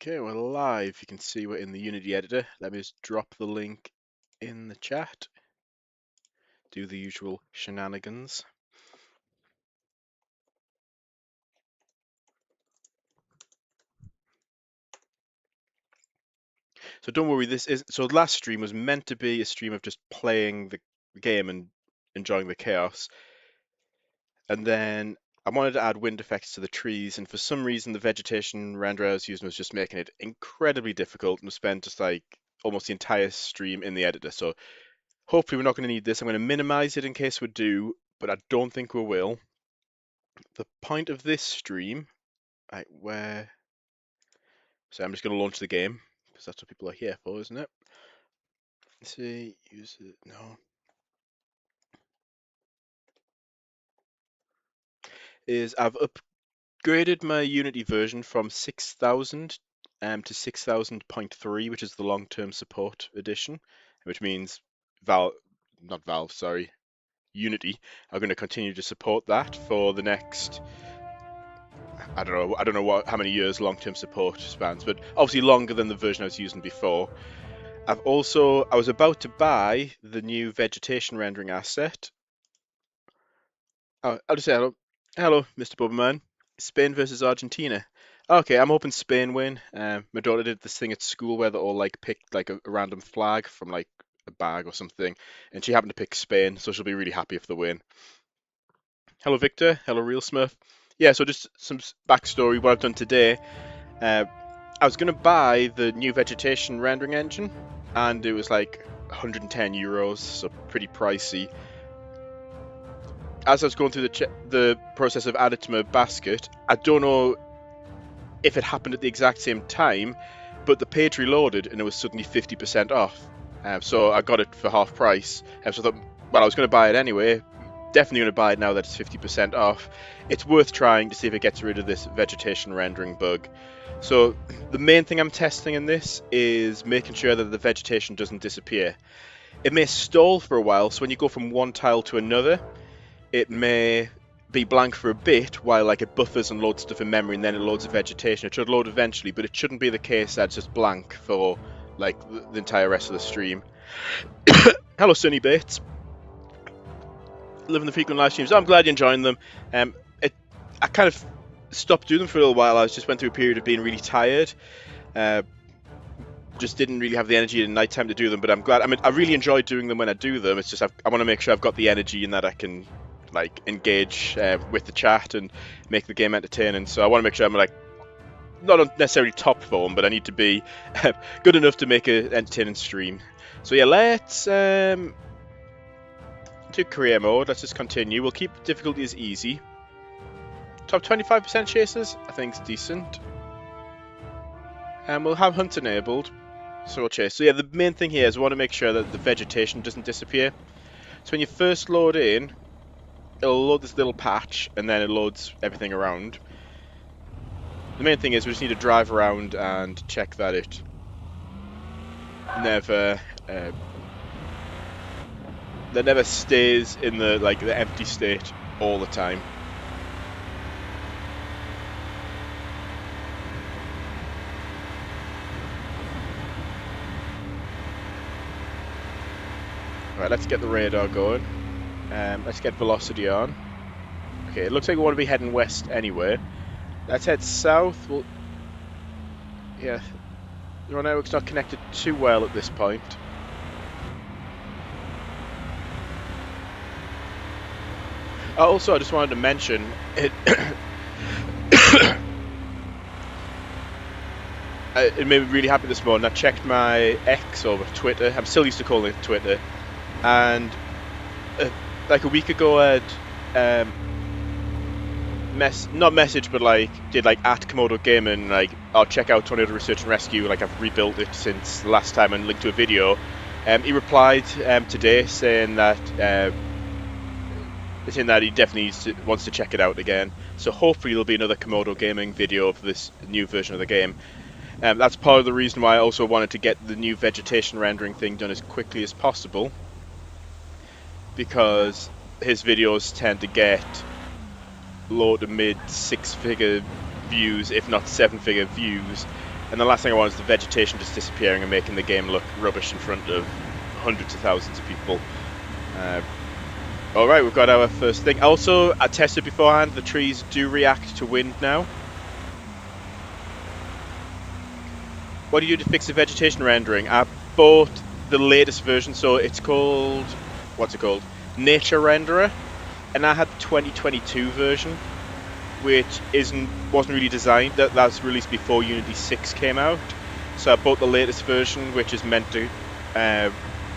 Okay, we're live. You can see we're in the Unity editor. Let me just drop the link in the chat. Do the usual shenanigans. So don't worry, so the last stream was meant to be a stream of just playing the game and enjoying the chaos. And then I wanted to add wind effects to the trees, and for some reason the vegetation renderer I was using was just making it incredibly difficult, and we spent just like almost the entire stream in the editor. So hopefully we're not going to need this. I'm going to minimize it in case we do, but I don't think we will. The point of this stream, so I'm just going to launch the game because that's what people are here for, isn't it? Let's see, use it, no. I've upgraded my Unity version from 6000 to 6000.3, which is the long-term support edition, which means Unity are going to continue to support that for the next, I don't know how many years long-term support spans, but obviously longer than the version I was using before. I was about to buy the new vegetation rendering asset. Oh, I'll just say hello. Hello, Mr. Bubberman. Spain versus Argentina. Okay, I'm hoping Spain win. My daughter did this thing at school where they all like picked like a random flag from like a bag or something, and she happened to pick Spain, so she'll be really happy if they win. Hello, Victor. Hello, Real Smurf. Yeah, so just some backstory. What I've done today. I was going to buy the new vegetation rendering engine, and it was like 110 euros, so pretty pricey. As I was going through the process of adding it to my basket, I don't know if it happened at the exact same time, but the page reloaded and it was suddenly 50% off. So I got it for half price. So I thought, well, I was going to buy it anyway. Definitely going to buy it now that it's 50% off. It's worth trying to see if it gets rid of this vegetation rendering bug. So the main thing I'm testing in this is making sure that the vegetation doesn't disappear. It may stall for a while, so when you go from one tile to another, it may be blank for a bit while like it buffers and loads stuff in memory, and then it loads the vegetation. It should load eventually, but it shouldn't be the case that it's just blank for like the entire rest of the stream. Hello, Sunny Bates. Living the frequent live streams. I'm glad you're enjoying them. I kind of stopped doing them for a little while. I just went through a period of being really tired. Just didn't really have the energy in night time to do them, but I'm glad. I mean, I really enjoy doing them when I do them. It's just I want to make sure I've got the energy and that I can like engage with the chat and make the game entertaining. So I want to make sure I'm like not necessarily top form, but I need to be good enough to make an entertaining stream. So yeah, let's do career mode. Let's just continue. We'll keep difficulty as easy. Top 25% chasers, I think is decent. And we'll have hunt enabled. So we'll chase. So yeah, the main thing here is we want to make sure that the vegetation doesn't disappear. So when you first load in, it'll load this little patch, and then it loads everything around. The main thing is we just need to drive around and check that it never that never stays in the empty state all the time. Right, let's get the radar going. Let's get velocity on. Okay, it looks like we want to be heading west anyway. Let's head south. Yeah, the network's not connected too well at this point. Also, I just wanted to mention it. It made me really happy this morning. I checked my X over Twitter. I'm still used to calling it Twitter, and like a week ago, I'd not message, but like did like at Komodo Gaming, like I'll check out Tornado Research and Rescue. Like I've rebuilt it since the last time and linked to a video. He replied today saying that he definitely wants to check it out again. So hopefully there'll be another Komodo Gaming video for this new version of the game. That's part of the reason why I also wanted to get the new vegetation rendering thing done as quickly as possible, because his videos tend to get low to mid 6-figure views, if not 7-figure views, And the last thing I want is the vegetation just disappearing and making the game look rubbish in front of hundreds of thousands of people. Alright, we've got our first thing. Also, I tested beforehand, the trees do react to wind now. What do you do to fix the vegetation rendering? I bought the latest version, so it's called... what's it called? Nature Renderer. And I had the 2022 version, which wasn't really designed. That was released before Unity 6 came out. So I bought the latest version, which is meant to...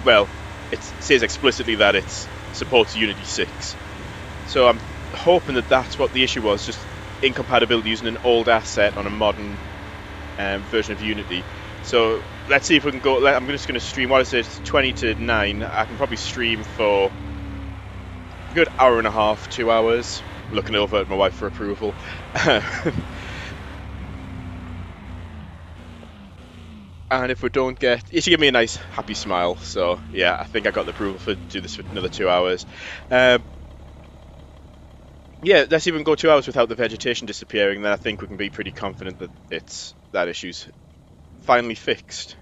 well, it says explicitly that it supports Unity 6. So I'm hoping that that's what the issue was, just incompatibility using an old asset on a modern version of Unity. So let's see if we can go. I'm just going to stream. What is it? 20 to 9. I can probably stream for a good hour and a half, 2 hours. Looking over at my wife for approval. And if we don't get... she gave me a nice happy smile. So yeah, I think I got the approval to do this for another 2 hours. Yeah, let's even go 2 hours without the vegetation disappearing, then I think we can be pretty confident that that issue's finally fixed.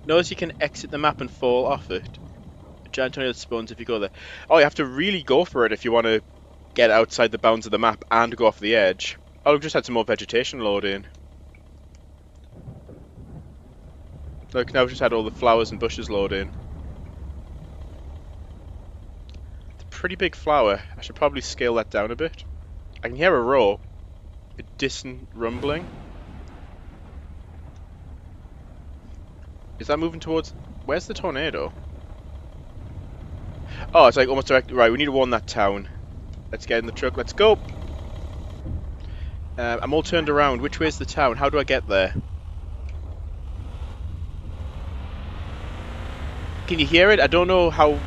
Notice you can exit the map and fall off it. A giant tornado spawns if you go there. Oh, you have to really go for it if you want to get outside the bounds of the map and go off the edge. Oh, we've just had some more vegetation load in. Look, now we've just had all the flowers and bushes load in. It's a pretty big flower. I should probably scale that down a bit. I can hear a roar. A distant rumbling. Is that moving towards... where's the tornado? Oh, it's like almost direct... right, we need to warn that town. Let's get in the truck, let's go! I'm all turned around. Which way is the town? How do I get there? Can you hear it? I don't know how...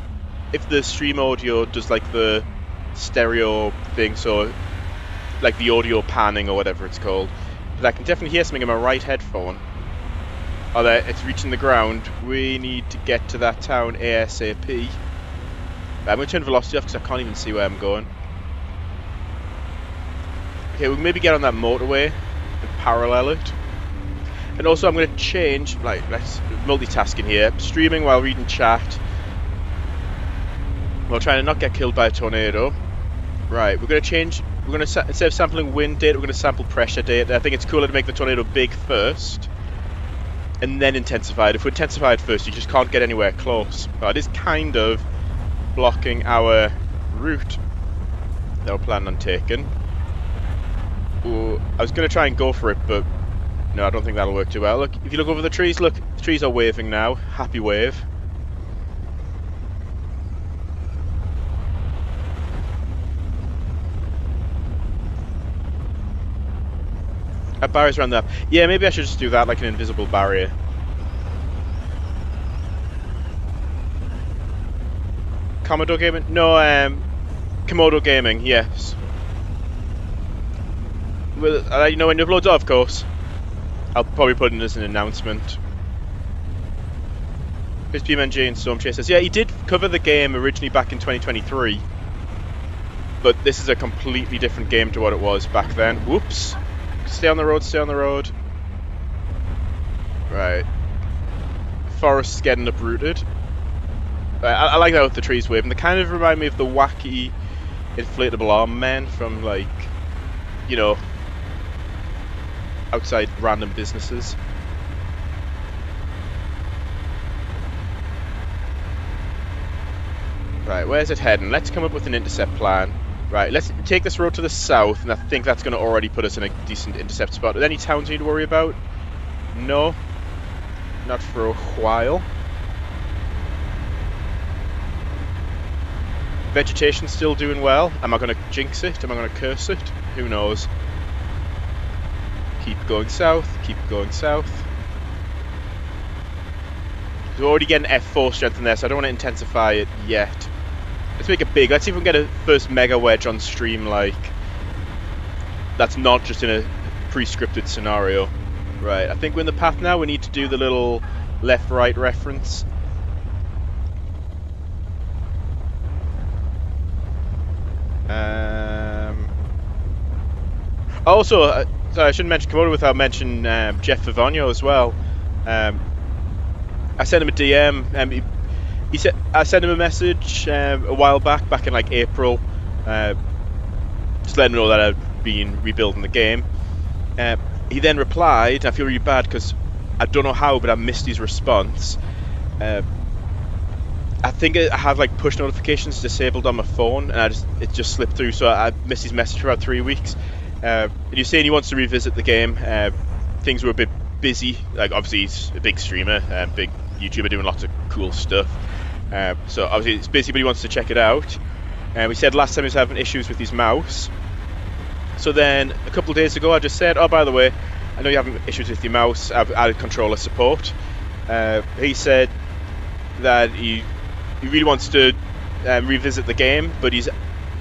if the stream audio does like the stereo thing, so... like the audio panning or whatever it's called. But I can definitely hear something in my right headphone. Oh, there, it's reaching the ground. We need to get to that town ASAP. I'm going to turn velocity off because I can't even see where I'm going. Okay, we'll maybe get on that motorway and parallel it. And also I'm going to change, like, let's multitasking here. Streaming while reading chat. While trying to not get killed by a tornado. Right, we're going to change, we're going to, instead of sampling wind data, we're going to sample pressure data. I think it's cooler to make the tornado big first. And then intensify it. If we intensify it first, you just can't get anywhere close. But it is kind of blocking our route that we're planning on taking. Ooh, I was going to try and go for it, but no, I don't think that'll work too well. Look, if you look over the trees, look, the trees are waving now. Happy wave. Barriers around that. Yeah, maybe I should just do that, like an invisible barrier. Commodore Gaming? No, Komodo Gaming, yes. Well, you know when it uploads, of course. I'll probably put it as an announcement. Chris PMNG and Storm Chasers. Yeah, he did cover the game originally back in 2023. But this is a completely different game to what it was back then. Whoops. Stay on the road, stay on the road. Right. Forest's getting uprooted. Right, I like that with the trees waving. They kind of remind me of the wacky inflatable arm men from, like, you know, outside random businesses. Right, where's it heading? Let's come up with an intercept plan. Right, let's take this road to the south, and I think that's going to already put us in a decent intercept spot. Are there any towns we need to worry about? No. Not for a while. Vegetation's still doing well. Am I going to jinx it? Am I going to curse it? Who knows? Keep going south, keep going south. We're already getting F4 strength in there, so I don't want to intensify it yet. Let's make it big. Let's see if we can get a first mega wedge on stream, like, that's not just in a pre-scripted scenario. Right, I think we're in the path now. We need to do the little left-right reference. Also, sorry, I shouldn't mention Komodo without mentioning Jeff Favonio as well. I sent him a DM. He said I sent him a message a while back in like April, just letting him know that I'd been rebuilding the game. He then replied. I feel really bad because I don't know how, but I missed his response. I think I have like push notifications disabled on my phone, and it just slipped through, so I missed his message for about 3 weeks. And he's saying he wants to revisit the game. Things were a bit busy. Like obviously he's a big streamer, big YouTuber doing lots of cool stuff. So obviously it's busy, but he wants to check it out. We said last time he was having issues with his mouse. So then a couple of days ago I just said, oh, by the way, I know you're having issues with your mouse. I've added controller support. He said that he really wants to revisit the game, but he's a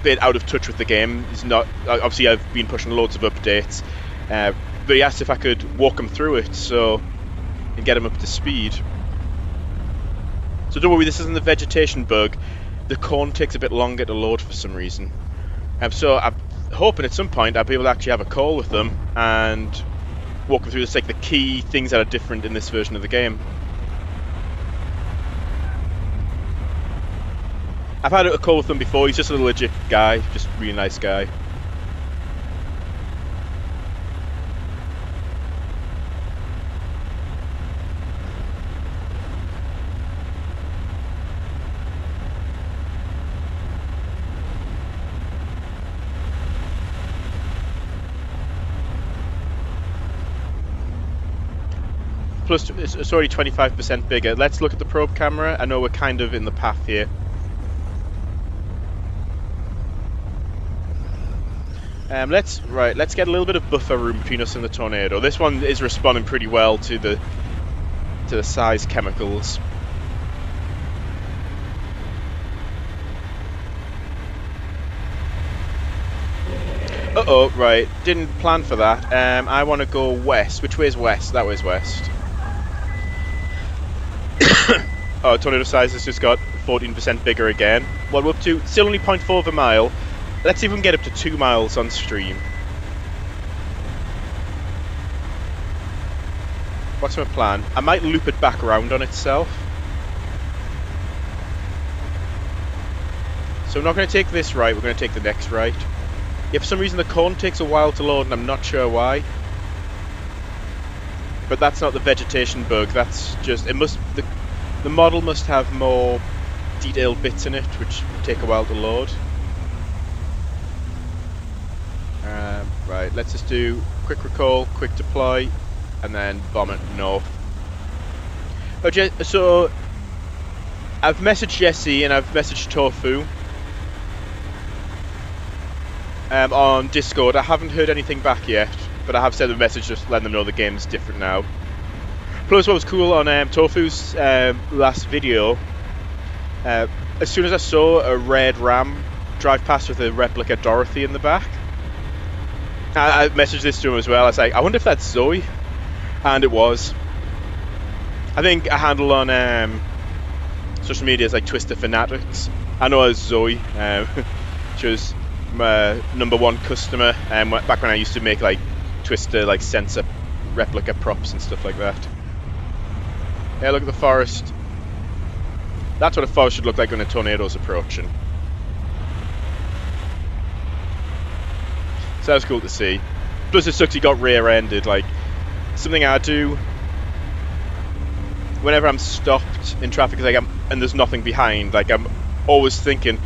bit out of touch with the game. He's not. Obviously, I've been pushing loads of updates, but he asked if I could walk him through it and get him up to speed. So don't worry, this isn't the vegetation bug. The corn takes a bit longer to load for some reason. So I'm hoping at some point I'll be able to actually have a call with them and walk them through the key things that are different in this version of the game. I've had a call with him before. He's just a legit guy, just a really nice guy. Plus, it's already 25% bigger. Let's look at the probe camera. I know we're kind of in the path here. Let's get a little bit of buffer room between us and the tornado. This one is responding pretty well to the size chemicals. Uh-oh, right. Didn't plan for that. I want to go west. Which way is west? That way is west. Oh, tornado size has just got 14% bigger again. Well, we're up to still only 0.4 of a mile. Let's see if we can get up to 2 miles on stream. What's my plan? I might loop it back around on itself. So we're not going to take this right, we're going to take the next right. Yeah, for some reason the corn takes a while to load and I'm not sure why. But that's not the vegetation bug, that's just, the model must have more detailed bits in it which take a while to load. Right, let's just do quick recall, quick deploy, and then bomb it north. Okay, so I've messaged Jesse and I've messaged Tofu on Discord. I haven't heard anything back yet, but I have sent a message just letting them know the game's different now. Plus, what was cool on Tofu's last video, as soon as I saw a red ram drive past with a replica Dorothy in the back, I messaged this to him as well. I was like, I wonder if that's Zoe, and it was. I think a handle on social media is like Twister Fanatics. I know her as Zoe. She was my #1 customer back when I used to make like Twister like sensor replica props and stuff like that. Yeah, look at the forest. That's what a forest should look like when a tornado's approaching. So that was cool to see. Plus it sucks he got rear-ended. Like, something I do whenever I'm stopped in traffic, like and there's nothing behind, like I'm always thinking,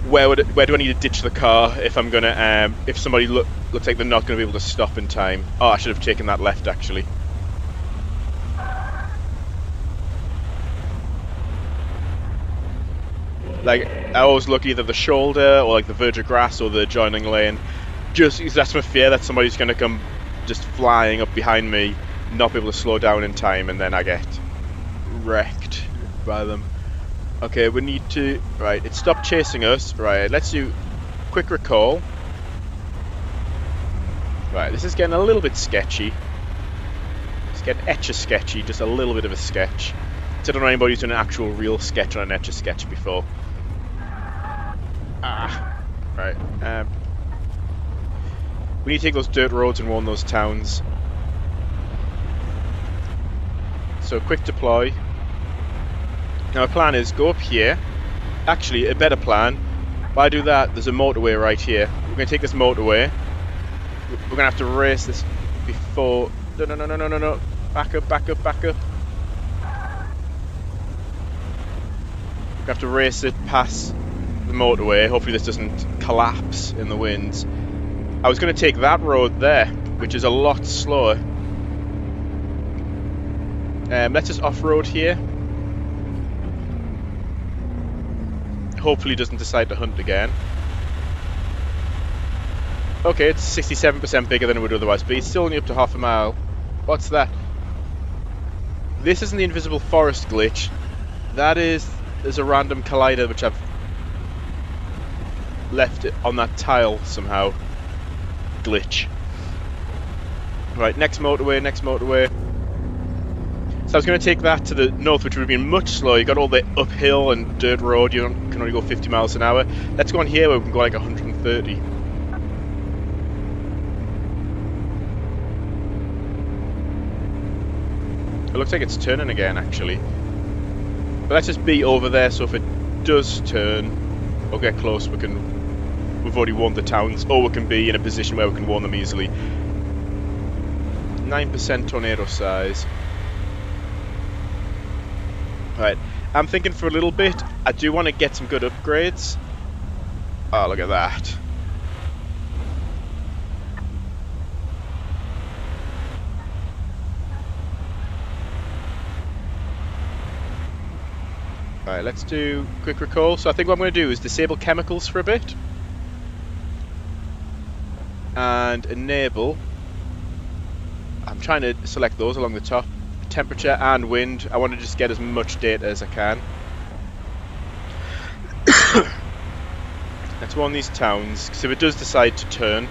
where do I need to ditch the car if I'm gonna if somebody looks like they're not gonna be able to stop in time. Oh, I should have taken that left actually. Like, I always look either the shoulder or like the verge of grass or the adjoining lane. Just that's my fear that somebody's going to come just flying up behind me, not be able to slow down in time, and then I get wrecked by them. Okay, we need to... Right, it stopped chasing us. Right, let's do quick recall. Right, this is getting a little bit sketchy. It's getting etch-a-sketchy, just a little bit of a sketch. So I don't know anybody who's done an actual real sketch on an etch-a-sketch before. Ah, right. We need to take those dirt roads and warn those towns. So quick deploy. Now our plan is go up here. Actually, a better plan. Why do that? There's a motorway right here. We're going to take this motorway. We're going to have to race this before... No, no, no, no, no, no, no. Back up, back up, back up. We have to race it past the motorway. Hopefully this doesn't collapse in the winds. I was going to take that road there, which is a lot slower. Let's just off-road here. Hopefully doesn't decide to hunt again. Okay, it's 67% bigger than it would otherwise be. It's still only up to half a mile. What's that? This isn't the invisible forest glitch. That is... There's a random collider which I've left it on that tile somehow. Glitch. Right, next motorway, next motorway. So I was going to take that to the north, which would have been much slower. You got all the uphill and dirt road. You can only go 50 miles an hour. Let's go on here where we can go like 130. It looks like it's turning again, actually. But let's just be over there, so if it does turn or get close, we've already warned the towns, or we can be in a position where we can warn them easily. 9% tornado size. Right, I'm thinking for a little bit, I do want to get some good upgrades. Oh, look at that. Right, let's do quick recall. So I think what I'm going to do is disable chemicals for a bit. And enable. I'm trying to select those along the top. Temperature and wind. I want to just get as much data as I can. Let's warn these towns, because if it does decide to turn,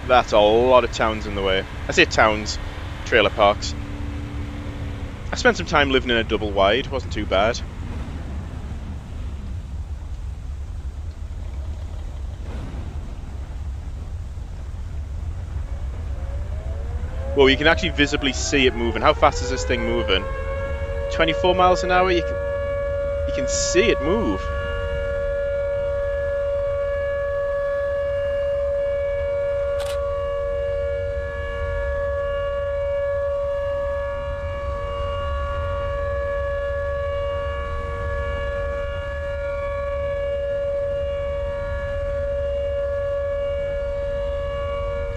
that's a lot of towns in the way. I say towns, trailer parks. I spent some time living in a double wide, wasn't too bad. Well, you can actually visibly see it moving. How fast is this thing moving? 24 miles an hour? You can see it move.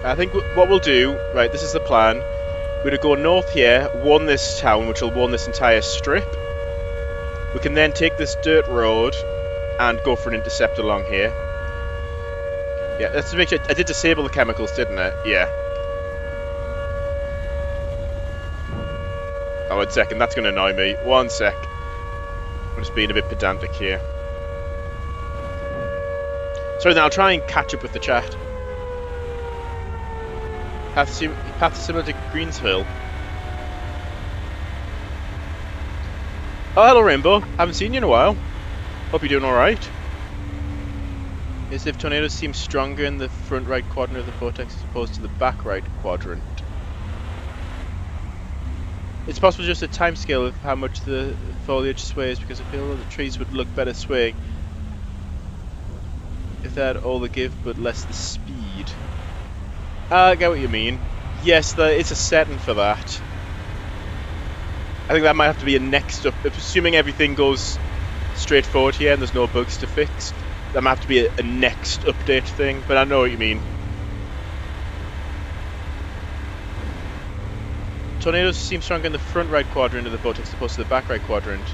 I think what we'll do, right, this is the plan. We're going to go north here, warn this town, which will warn this entire strip. We can then take this dirt road and go for an intercept along here. Yeah, let's make sure. I did disable the chemicals, didn't I? Yeah. Oh, 1 second, that's going to annoy me. 1 sec. I'm just being a bit pedantic here. Sorry, now I'll try and catch up with the chat. Path similar to Greensville. Oh, hello Rainbow. Haven't seen you in a while. Hope you're doing alright. As if tornadoes seem stronger in the front right quadrant of the vortex as opposed to the back right quadrant. It's possible just a time scale of how much the foliage sways, because I feel that the trees would look better swaying if they had all the give but less the speed. I get what you mean. Yes, there is a setting for that. I think that might have to be a next up. Assuming everything goes straightforward here and there's no bugs to fix, that might have to be a next update thing, but I know what you mean. Tornadoes seem stronger in the front right quadrant of the vortex as opposed to the back right quadrant.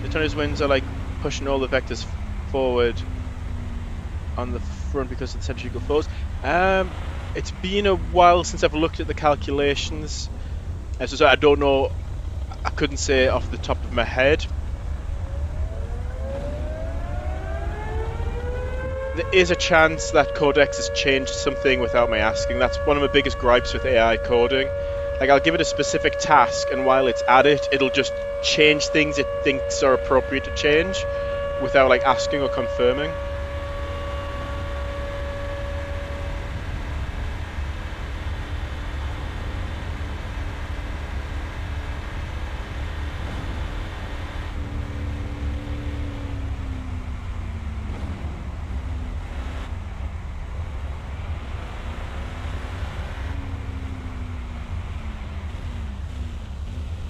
The tornadoes' winds are like pushing all the vectors forward on the front because of the centrifugal force. It's been a while since I've looked at the calculations, so I don't know. I couldn't say off the top of my head. There is a chance that Codex has changed something without me asking. That's one of my biggest gripes with AI coding. Like, I'll give it a specific task, and while it's at it, it'll just change things it thinks are appropriate to change without like asking or confirming.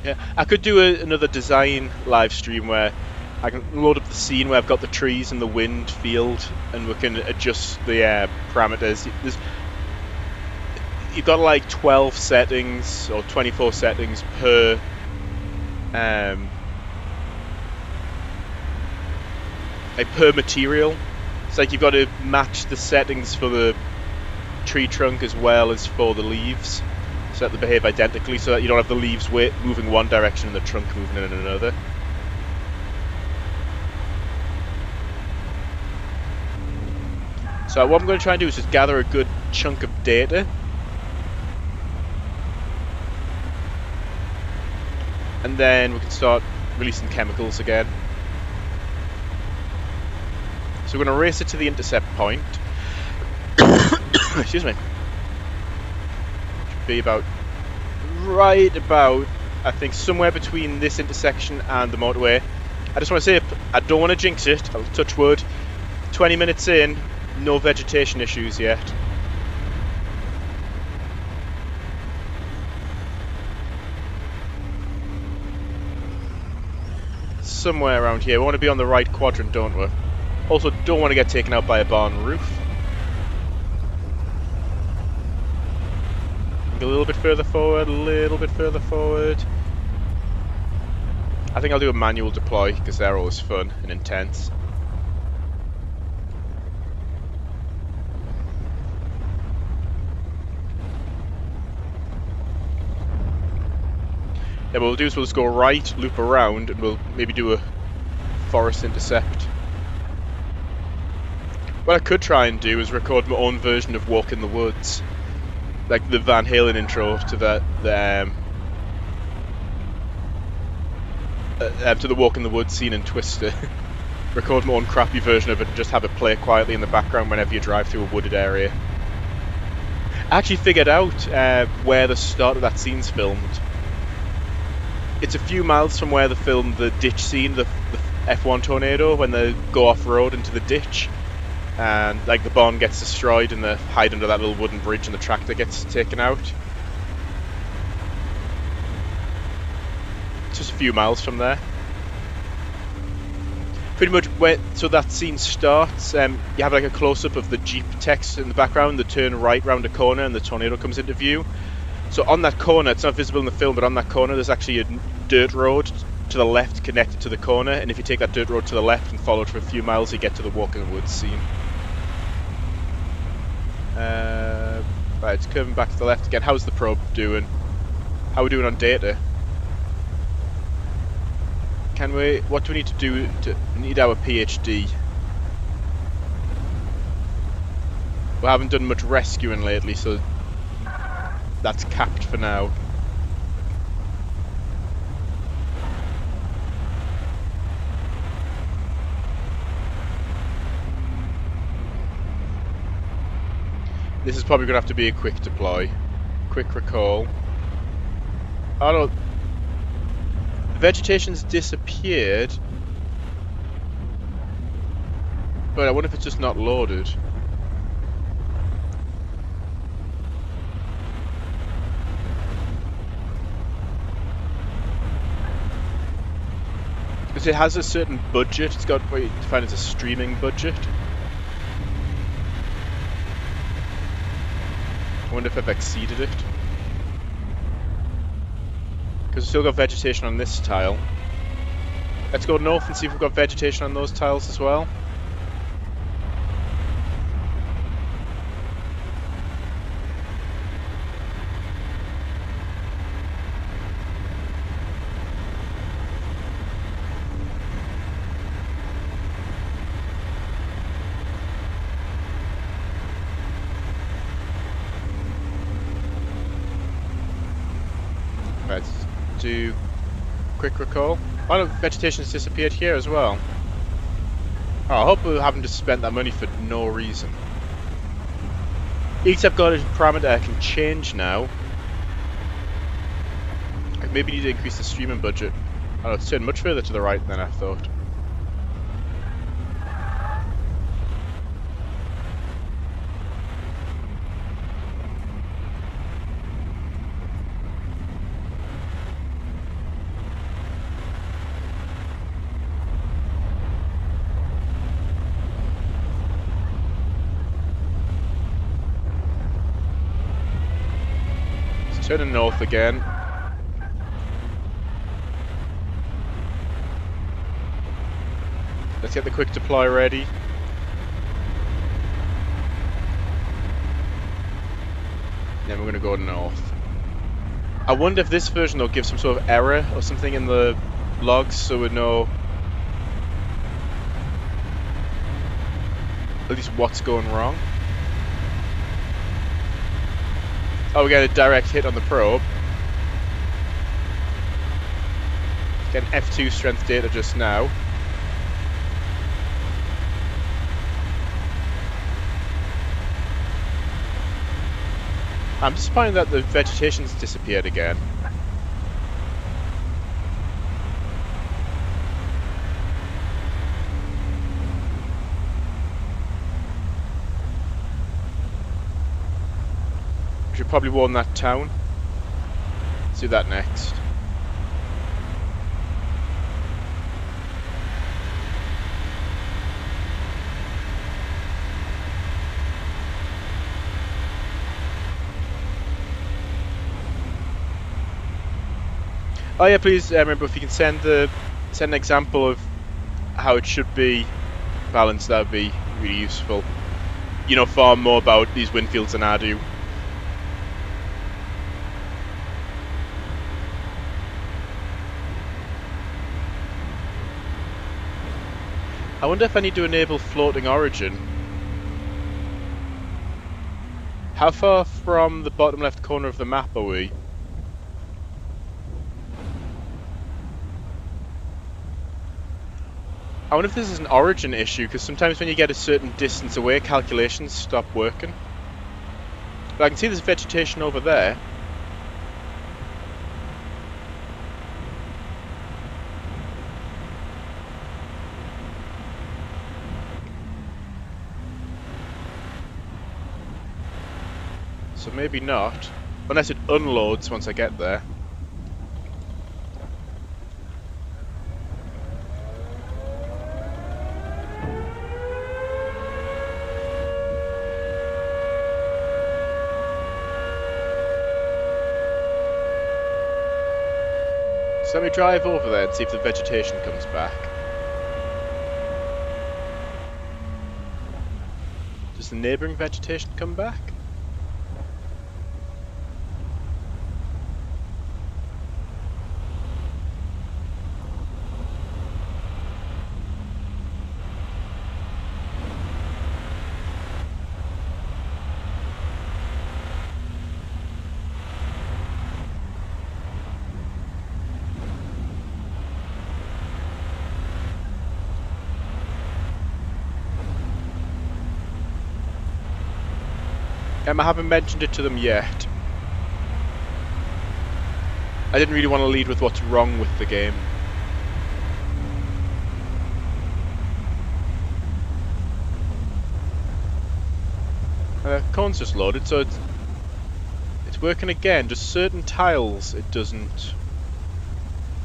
Yeah, I could do another design live stream where I can load up the scene where I've got the trees and the wind field, and we can adjust the parameters. You've got like 12 settings or 24 settings per per material. It's like you've got to match the settings for the tree trunk as well as for the leaves, so that they behave identically, so that you don't have the leaves moving one direction and the trunk moving in another. So what I'm going to try and do is just gather a good chunk of data, and then we can start releasing chemicals again. So we're going to race it to the intercept point. Excuse me. Should be right about, I think, somewhere between this intersection and the motorway. I just want to say, I don't want to jinx it. I'll touch wood. 20 minutes in, no vegetation issues yet. Somewhere around here. We want to be on the right quadrant, don't we? Also, don't want to get taken out by a barn roof. A little bit further forward, a little bit further forward. I think I'll do a manual deploy because they're always fun and intense. Yeah, what we'll do is we'll just go right, loop around, and we'll maybe do a forest intercept. What I could try and do is record my own version of Walk in the Woods. Like the Van Halen intro to to the Walk in the Woods scene in Twister. Record my own crappy version of it and just have it play quietly in the background whenever you drive through a wooded area. I actually figured out where the start of that scene's filmed. It's a few miles from where they filmed the ditch scene, the F1 tornado, when they go off-road into the ditch. And like the barn gets destroyed and they hide under that little wooden bridge and the tractor gets taken out. Just a few miles from there. Pretty much so that scene starts, you have like a close-up of the Jeep text in the background, they turn right round a corner and the tornado comes into view. So on that corner, it's not visible in the film, but on that corner there's actually a dirt road to the left connected to the corner, and if you take that dirt road to the left and follow it for a few miles, you get to the Walk in the Woods scene. Right, it's curving back to the left again. How's the probe doing? How are we doing on data? What do we need to do we need our PhD? We haven't done much rescuing lately, so that's capped for now. This is probably going to have to be a quick deploy. Quick recall. Oh no. The vegetation's disappeared. But I wonder if it's just not loaded. Because it has a certain budget. It's got what you define as a streaming budget. I wonder if I've exceeded it. Because we've still got vegetation on this tile. Let's go north and see if we've got vegetation on those tiles as well. Let's do quick recall. Oh no, vegetation has disappeared here as well. Oh, I hope we haven't just spent that money for no reason. Each I've got a parameter I can change now. I maybe need to increase the streaming budget. Oh, it's turned much further to the right than I thought. Turning north again. Let's get the quick deploy ready. Then we're going to go north. I wonder if this version will give some sort of error or something in the logs so we know at least what's going wrong. Oh, we got a direct hit on the probe. Getting F2 strength data just now. I'm disappointed that the vegetation's disappeared again. We should probably warn that town. Let's do that next. Oh yeah, please remember if you can send an example of how it should be balanced, that would be really useful. You know far more about these wind fields than I do. I wonder if I need to enable floating origin. How far from the bottom left corner of the map are we? I wonder if this is an origin issue, because sometimes when you get a certain distance away, calculations stop working. But I can see there's vegetation over there. So maybe not, unless it unloads once I get there. So let me drive over there and see if the vegetation comes back. Does the neighbouring vegetation come back? I haven't mentioned it to them yet. I didn't really want to lead with what's wrong with the game. Corn's just loaded, so it's working again. Just certain tiles it doesn't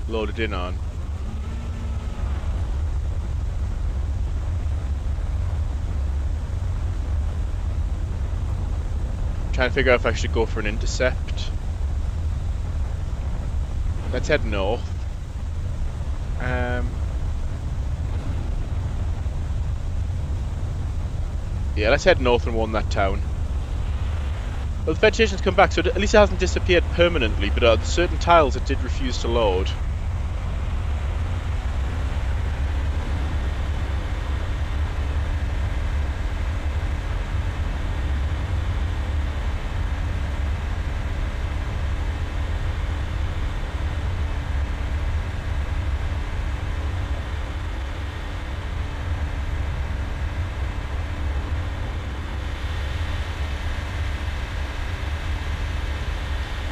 load it in on. Trying to figure out if I should go for an intercept. Let's head north. Yeah, let's head north and warn that town. Well, the vegetation's come back, so at least it hasn't disappeared permanently, but certain tiles it did refuse to load.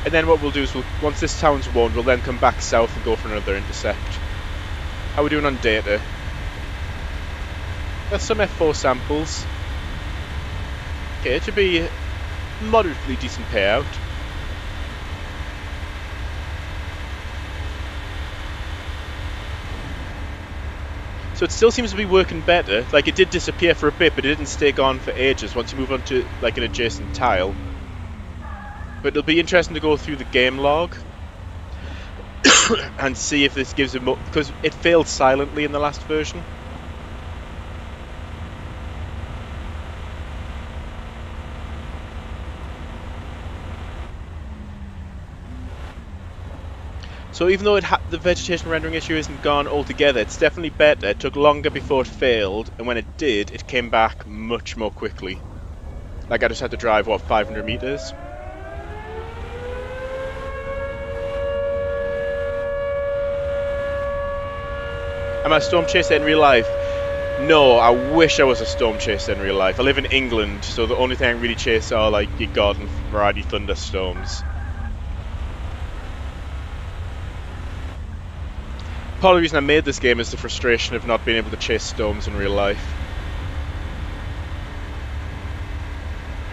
And then what we'll do is, once this town's warned, we'll then come back south and go for another intercept. How are we doing on data? There's some F4 samples. Okay, it should be a moderately decent payout. So it still seems to be working better. Like, it did disappear for a bit, but it didn't stay gone for ages once you move on to like an adjacent tile. But it'll be interesting to go through the game log and see if this gives him, because it failed silently in the last version. So even though the vegetation rendering issue isn't gone altogether, it's definitely better. It took longer before it failed, and when it did, it came back much more quickly. Like I just had to drive, what, 500 meters? Am I a storm chaser in real life? No, I wish I was a storm chaser in real life. I live in England, so the only thing I can really chase are like your garden variety thunderstorms. Part of the reason I made this game is the frustration of not being able to chase storms in real life.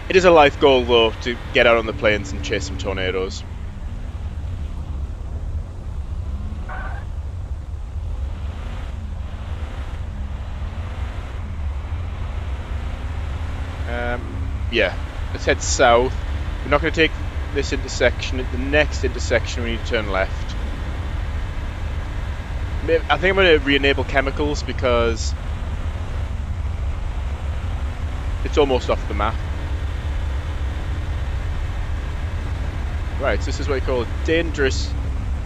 It is a life goal though to get out on the plains and chase some tornadoes. Yeah, let's head south. We're not going to take this intersection. At the next intersection we need to turn left. I think I'm going to re-enable chemicals because it's almost off the map. Right, so this is what you call a dangerous,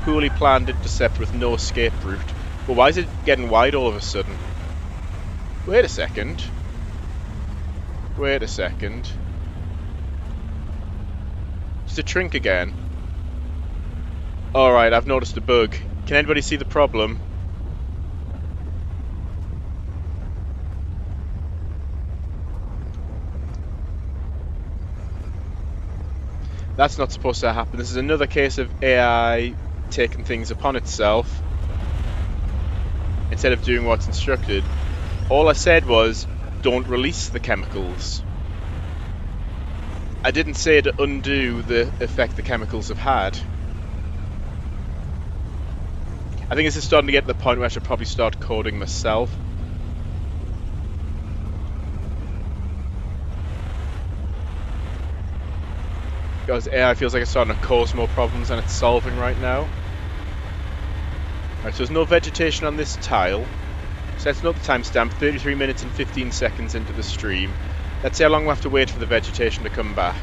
poorly planned intercept with no escape route. Well, why is it getting wide all of a sudden? Wait a second. Wait a second. It's a trink again. Alright, I've noticed a bug. Can anybody see the problem? That's not supposed to happen. This is another case of AI taking things upon itself instead of doing what's instructed. All I said was, don't release the chemicals. I didn't say to undo the effect the chemicals have had. I think this is starting to get to the point where I should probably start coding myself. Because AI feels like it's starting to cause more problems than it's solving right now. Right, so there's no vegetation on this tile. So let's note the timestamp, 33 minutes and 15 seconds into the stream. Let's see how long we have to wait for the vegetation to come back.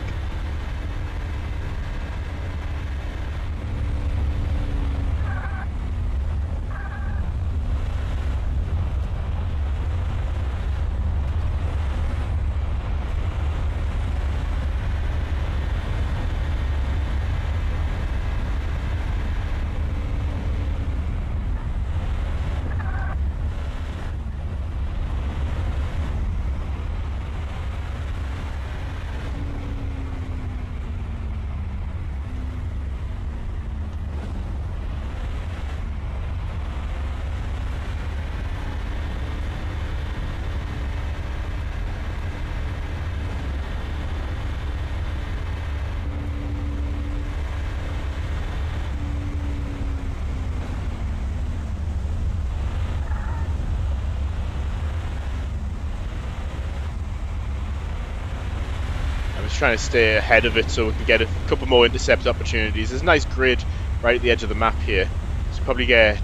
Trying to stay ahead of it so we can get a couple more intercept opportunities. There's a nice grid right at the edge of the map here, so probably get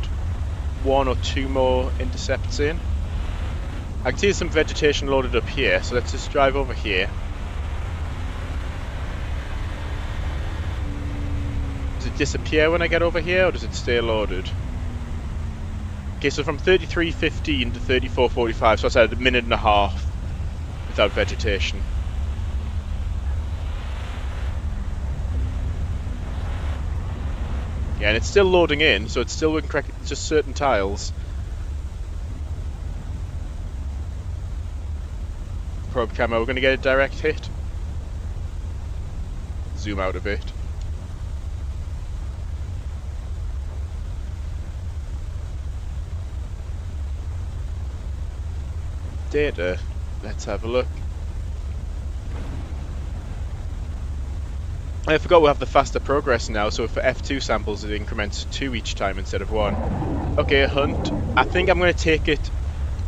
1 or 2 more intercepts in. I can see there's some vegetation loaded up here, so let's just drive over here. Does it disappear when I get over here, or does it stay loaded? Okay, so from 33:15 to 34:45, so that's a minute and a half without vegetation. Yeah, and it's still loading in, so it's still working correctly. It's just certain tiles. Probe camera, we're going to get a direct hit. Zoom out a bit. Data. Let's have a look. I forgot we'll have the faster progress now, so for F2 samples it increments 2 each time instead of 1. Okay, hunt. I think I'm going to take it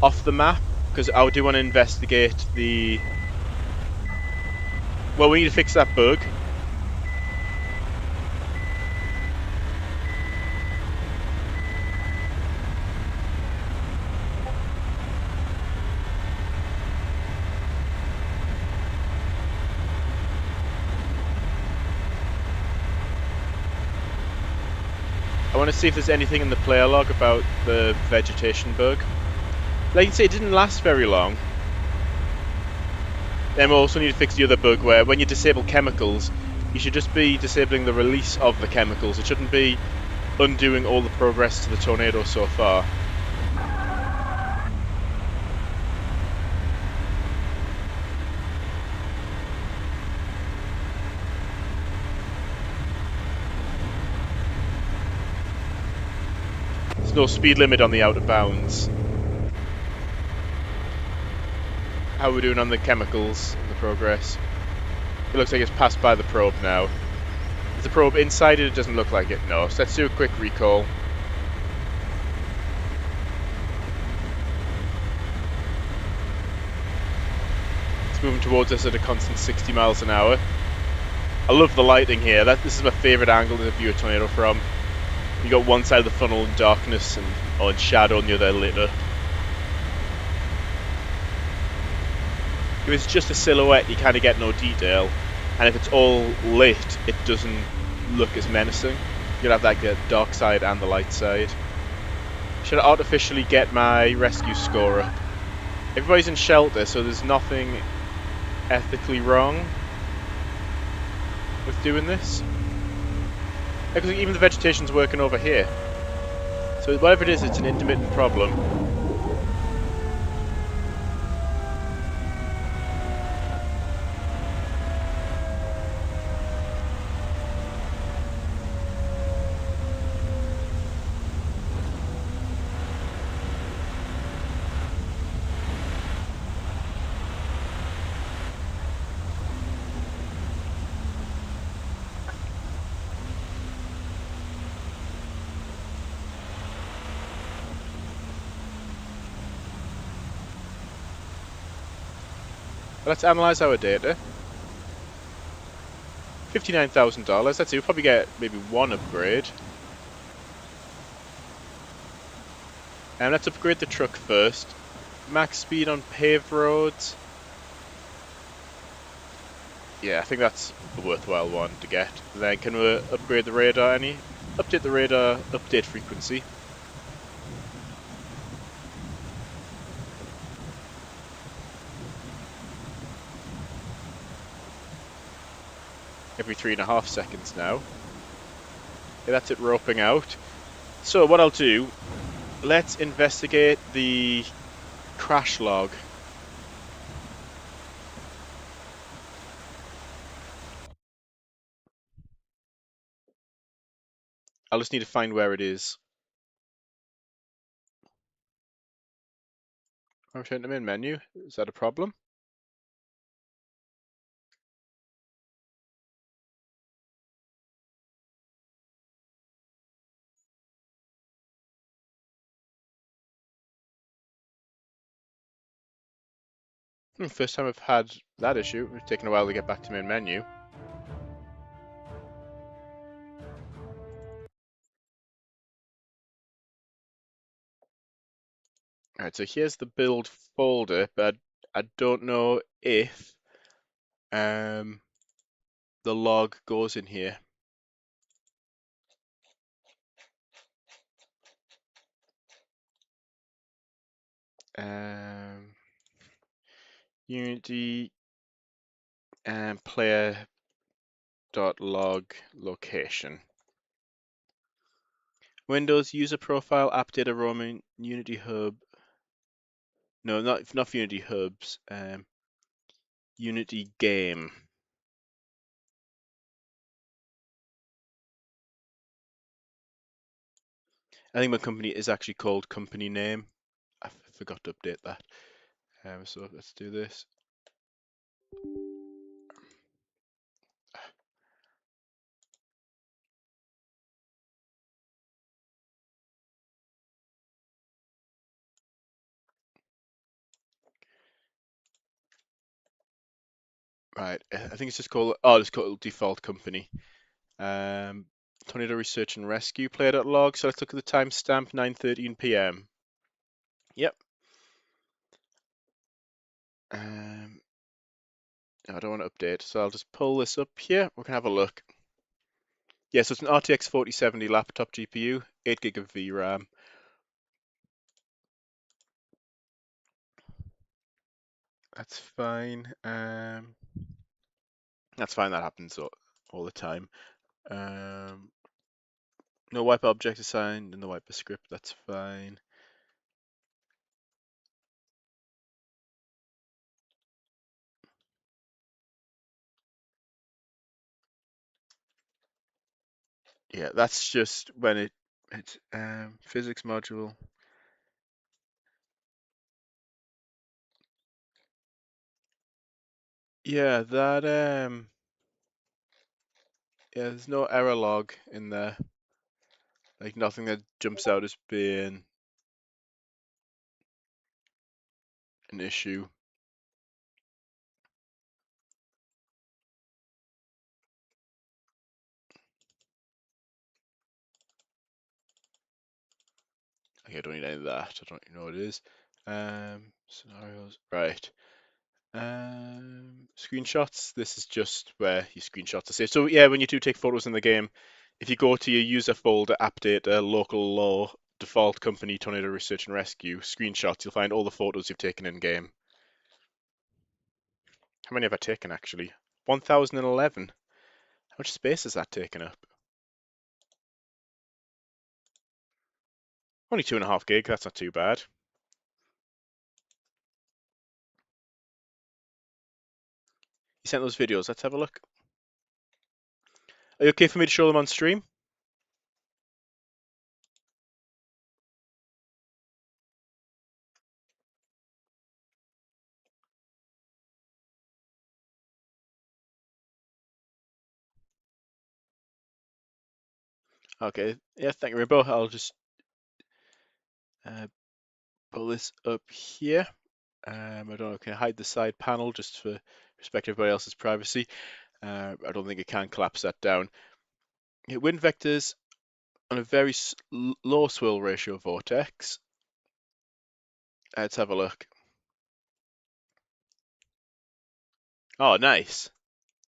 off the map, because I do want to investigate the... Well, we need to fix that bug. I want to see if there's anything in the player log about the vegetation bug. Like you say, it didn't last very long. Then we also need to fix the other bug where when you disable chemicals, you should just be disabling the release of the chemicals. It shouldn't be undoing all the progress to the tornado so far. There's no speed limit on the out of bounds. How are we doing on the chemicals and the progress? It looks like it's passed by the probe now. Is the probe inside it? It doesn't look like it. No. So let's do a quick recall. It's moving towards us at a constant 60 miles an hour. I love the lighting here. This is my favourite angle to view a tornado from. You got one side of the funnel in darkness and in shadow, and the other lit up. If it's just a silhouette, you kind of get no detail, and if it's all lit, it doesn't look as menacing. You'll have like the dark side and the light side. Should I artificially get my rescue score up? Everybody's in shelter, so there's nothing ethically wrong with doing this. Because even the vegetation's working over here. So whatever it is, it's an intermittent problem. Let's analyze our data. $59,000. Let's see, we'll probably get maybe one upgrade. And let's upgrade the truck first. Max speed on paved roads. Yeah, I think that's a worthwhile one to get. Then can we upgrade the radar any? Update the radar, update frequency. Every 3.5 seconds now. Yeah, that's it roping out. So what I'll do, let's investigate the crash log. I'll just need to find where it is. Return to main menu. Is that a problem? First time I've had that issue. It's taken a while to get back to main menu. Alright, so here's the build folder, but I don't know if the log goes in here. Unity and player dot log location. Windows user profile app data roaming Unity hub. No, not for Unity hubs. Unity game. I think my company is actually called company name. I forgot to update that. So let's do this. Right, I think it's just called, it's called default company. Tornado Research and Rescue player.log. So let's look at the timestamp, 9:13 p.m. Yep. No, I don't want to update, so I'll just pull this up here. We can have a look. Yeah, so it's an RTX 4070 laptop GPU, 8 gig of VRAM. That's fine. That's fine. That happens all the time. Um, no wipe object assigned and no wipe script. That's fine. Yeah, that's just when it's physics module. Yeah, that yeah, there's no error log in there. Like nothing that jumps out as being an issue. Okay, I don't need any of that. I don't even know what it is. Scenarios. Right. Screenshots. This is just where your screenshots are saved. So yeah, when you do take photos in the game, if you go to your user folder, app data, local law, default company, tornado research and rescue, screenshots, you'll find all the photos you've taken in game. How many have I taken actually? 1011. How much space has that taken up? Only 2.5 gig. That's not too bad. You sent those videos. Let's have a look. Are you okay for me to show them on stream? Okay. Yeah, thank you, Rainbow. I'll just uh, pull this up here. I don't know, can I hide the side panel just for respect everybody else's privacy? I don't think it can collapse that down. Yeah, wind vectors on a very low swirl ratio vortex. Let's have a look. Oh, nice.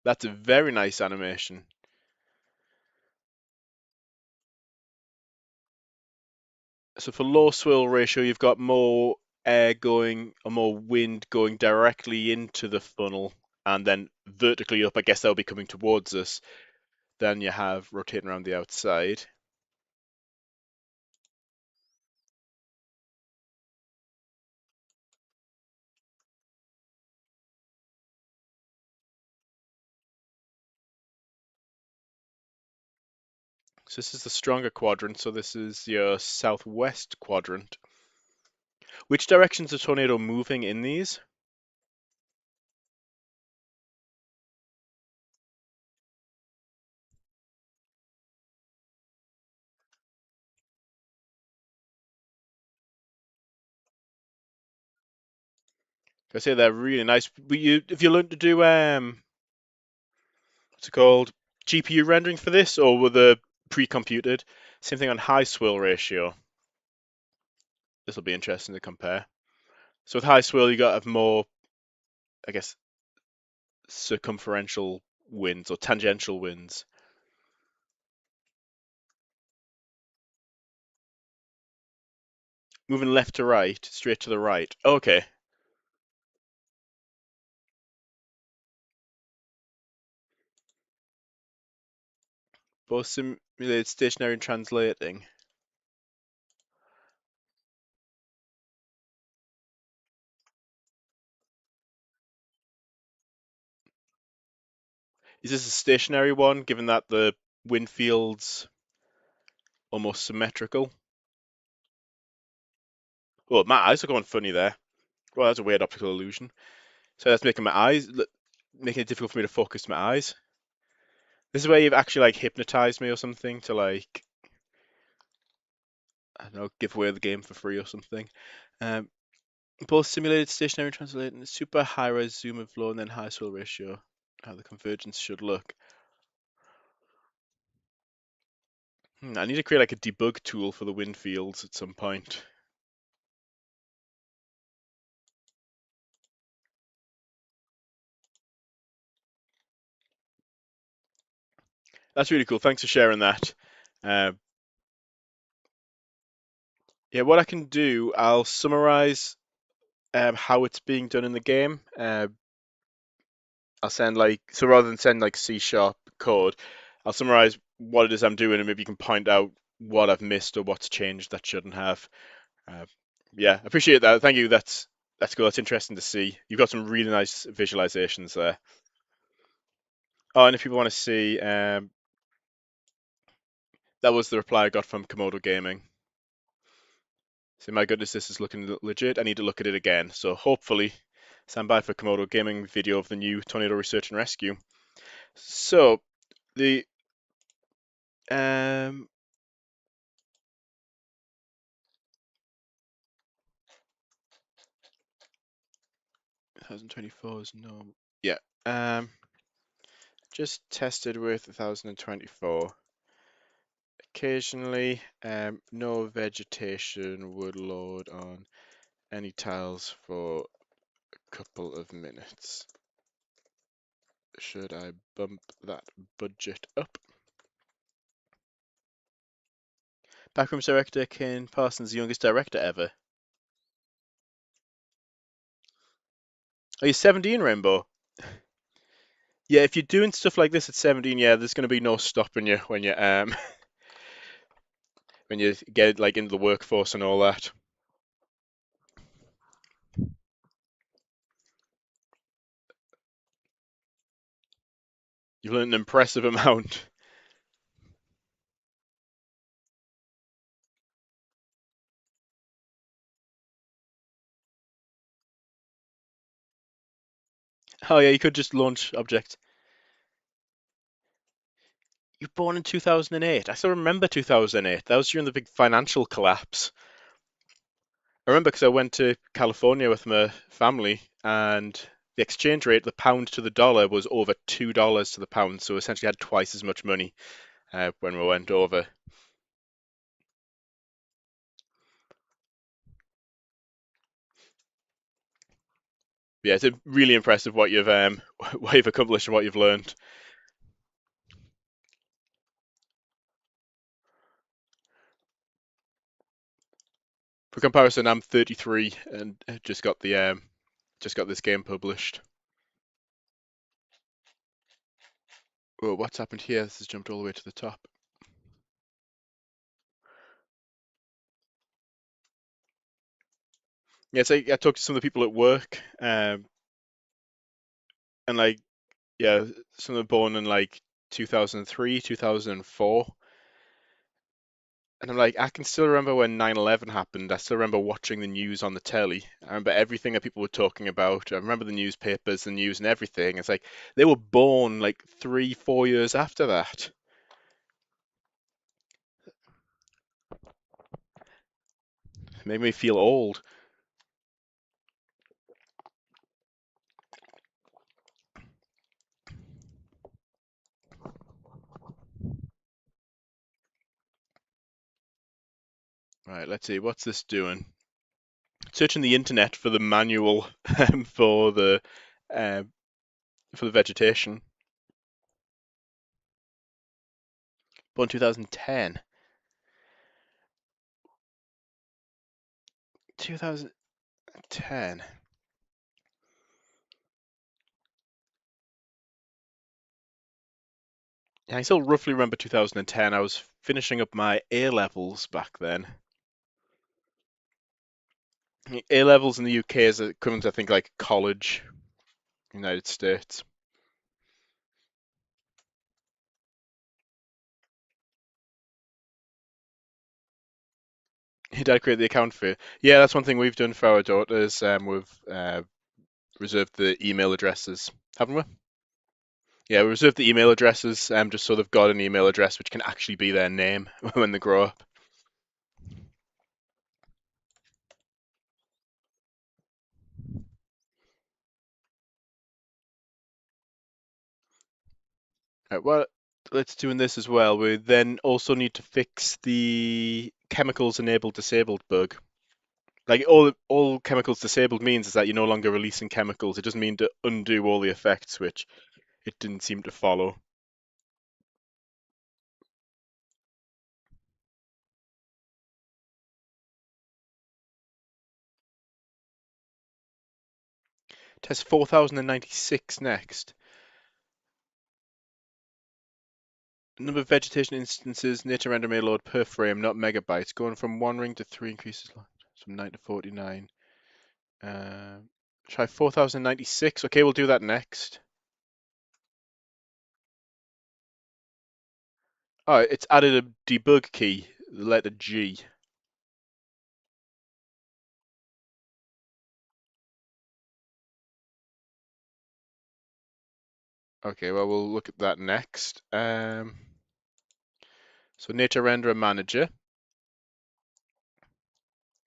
That's a very nice animation. So for low swirl ratio, you've got more air going, or more wind going directly into the funnel, and then vertically up. I guess they'll be coming towards us. Then you have rotating around the outside. So this is the stronger quadrant, so this is your southwest quadrant. Which direction's the tornado moving in these? I say they're really nice. But if you learn to do what's it called, GPU rendering for this, or were the pre-computed? Same thing on high swirl ratio. This will be interesting to compare. So with high swirl, you got to have more, I guess, circumferential winds or tangential winds. Moving left to right, straight to the right. Okay. Both simulated stationary and translating. Is this a stationary one, given that the wind field's almost symmetrical? Oh, my eyes are going funny there. Well, that's a weird optical illusion. So that's making my eyes, making it difficult for me to focus my eyes. This is where you've actually like hypnotized me or something to like, I don't know, give away the game for free or something. Um, Both simulated stationary and translating, super high res zoom of low and then high swirl ratio. How the convergence should look. I need to create like a debug tool for the wind fields at some point. That's really cool. Thanks for sharing that. Uh, yeah, what I can do, I'll summarize how it's being done in the game. I'll send like so rather than send like C sharp code, I'll summarize what it is I'm doing, and maybe you can point out what I've missed or what's changed that shouldn't have. Uh, yeah, I appreciate that. Thank you. That's cool. That's interesting to see. You've got some really nice visualizations there. Oh, and if people want to see, that was the reply I got from Komodo Gaming. So my goodness, this is looking legit. I need to look at it again. So hopefully, stand by for Komodo Gaming video of the new tornado research and rescue. So the 2024 is no. Yeah. Just tested with 1024. Occasionally, no vegetation would load on any tiles for a couple of minutes. Should I bump that budget up? Backrooms director Ken Parsons, the youngest director ever. Are you 17, Rainbow? Yeah, if you're doing stuff like this at 17, yeah, there's going to be no stopping you when you get like into the workforce and all that. You've learned an impressive amount. Oh yeah, you could just launch objects. You're born in 2008. I still remember 2008. That was during the big financial collapse. I remember because I went to California with my family, and the exchange rate, the pound to the dollar, was over $2 to the pound. So essentially, had twice as much money when we went over. Yeah, it's really impressive what you've what you've accomplished and what you've learned. For comparison, I'm 33 and just got this game published. Oh, what's happened here? This has jumped all the way to the top. Yeah, so I talked to some of the people at work, and like, yeah, some of them born in like 2003, 2004. And I'm like, I can still remember when 9/11 happened. I still remember watching the news on the telly. I remember everything that people were talking about. I remember the newspapers, the news, and everything. It's like they were born like 3, 4 years after that. It made me feel old. Right, let's see, what's this doing? Searching the internet for the manual for the uh, for the vegetation. Born 2010. 2010. Yeah, I still roughly remember 2010. I was finishing up my A levels back then. A levels in the UK is equivalent to, I think, like college, United States. Did I create the account for you? Yeah, that's one thing we've done for our daughters. We've reserved the email addresses, haven't we? Yeah, we reserved the email addresses, just so they've got an email address which can actually be their name when they grow up. Right, well, let's doing this as well. We then also need to fix the chemicals enabled disabled bug. Like all chemicals disabled means is that you're no longer releasing chemicals. It doesn't mean to undo all the effects, which it didn't seem to follow. Test 4096 next. Number of vegetation instances nature render may load per frame, not megabytes. Going from 1 ring to 3 increases from 9 to 49. Try 4096. Okay, we'll do that next. Oh, it's added a debug key, the letter G. Okay, well, we'll look at that next. So nature renderer manager.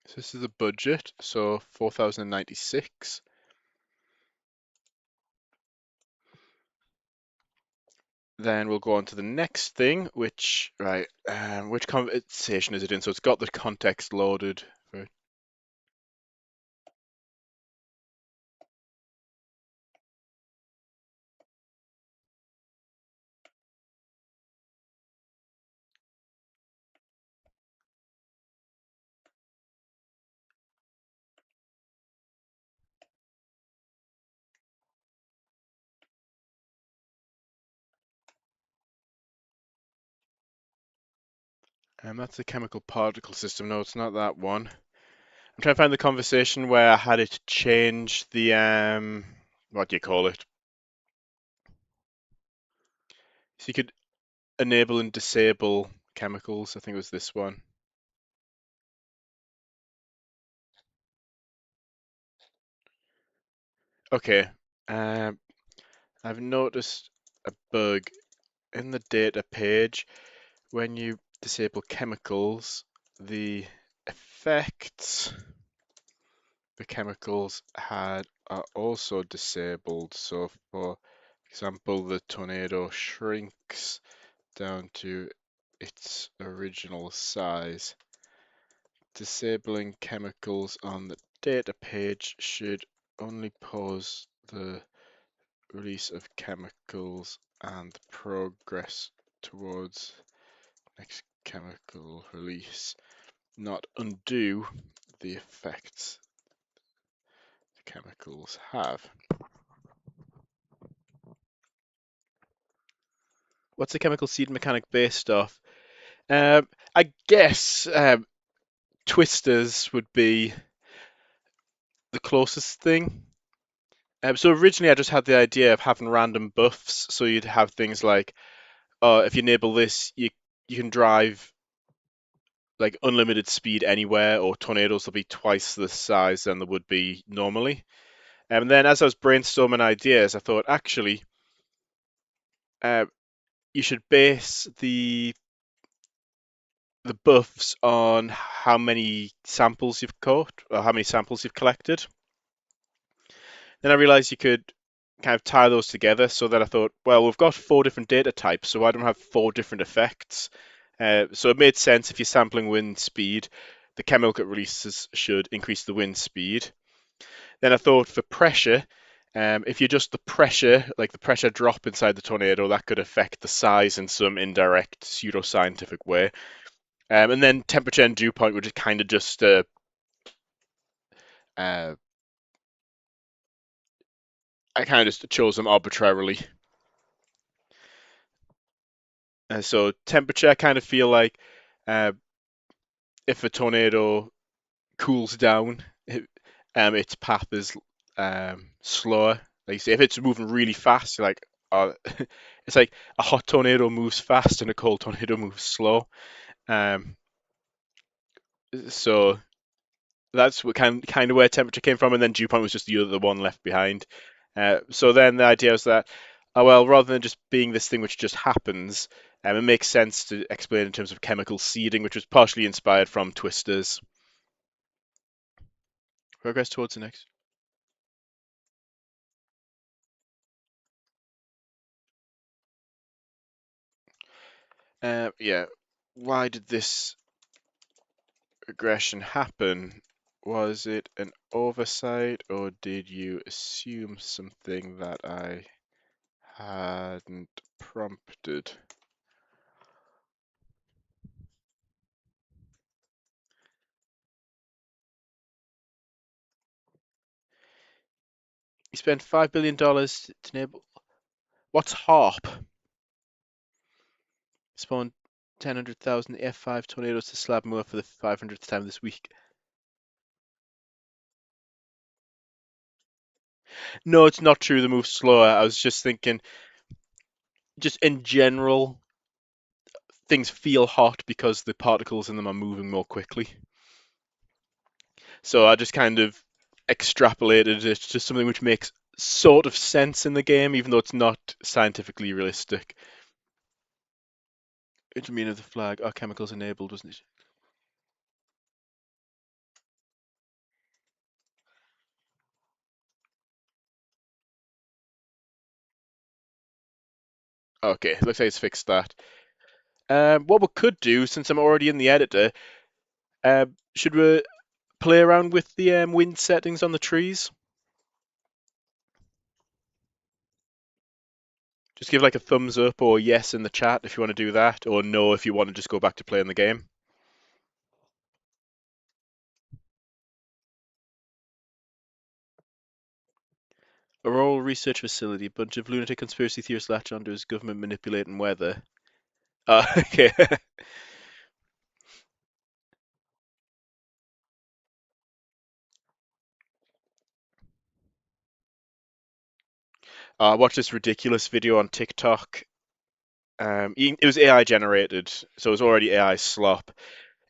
So this is the budget, so 4096. Then we'll go on to the next thing, which, right, which conversation is it in? So it's got the context loaded. That's the chemical particle system. No, it's not that one. I'm trying to find the conversation where I had it change the, what do you call it? So you could enable and disable chemicals. I think it was this one. Okay. Um, I've noticed a bug in the data page. When you disable chemicals, the effects the chemicals had are also disabled. So, for example, the tornado shrinks down to its original size. Disabling chemicals on the data page should only pause the release of chemicals and progress towards next chemical release, not undo the effects the chemicals have. What's a chemical seed mechanic based off? I guess twisters would be the closest thing. So originally I just had the idea of having random buffs, so you'd have things like, if you enable this, you can drive like unlimited speed anywhere, or tornadoes will be twice the size than they would be normally. And then as I was brainstorming ideas, I thought actually, uh, you should base the buffs on how many samples you've caught or how many samples you've collected. Then I realized you could kind of tie those together. So then I thought, well, we've got 4 different data types, so why don't I have 4 different effects? So it made sense if you're sampling wind speed, the chemical it releases should increase the wind speed. Then I thought for pressure, if you adjust the pressure, like the pressure drop inside the tornado, that could affect the size in some indirect pseudoscientific way. And then temperature and dew point, which is kind of just uh, I kind of just chose them arbitrarily. So temperature, I kind of feel like uh, if a tornado cools down, its path is slower. Like you say, if it's moving really fast, you're like, it's like a hot tornado moves fast and a cold tornado moves slow. Um, so that's what kind of where temperature came from, and then dew point was just the other one left behind. So then the idea was that, oh well, rather than just being this thing which just happens, it makes sense to explain in terms of chemical seeding, which was partially inspired from twisters. Progress towards the next. Yeah. Why did this regression happen? Was it an oversight, or did you assume something that I hadn't prompted? You spend $5 billion to enable. What's HARP? Spawn 10,000 F5 tornadoes to slab moor for the 500th time this week. No, it's not true. The move's slower. I was just thinking, just in general, things feel hot because the particles in them are moving more quickly. So I just kind of extrapolated it to something which makes sort of sense in the game, even though it's not scientifically realistic. Intermean of the flag are chemicals enabled, wasn't it? Okay, looks like it's fixed that. What we could do, since I'm already in the editor, should we play around with the wind settings on the trees? Just give like a thumbs up or yes in the chat if you want to do that, or no if you want to just go back to playing the game. A rural research facility, bunch of lunatic conspiracy theorists latch onto his government manipulating weather. Okay. I watched this ridiculous video on TikTok. It was AI generated, so it was already AI slop.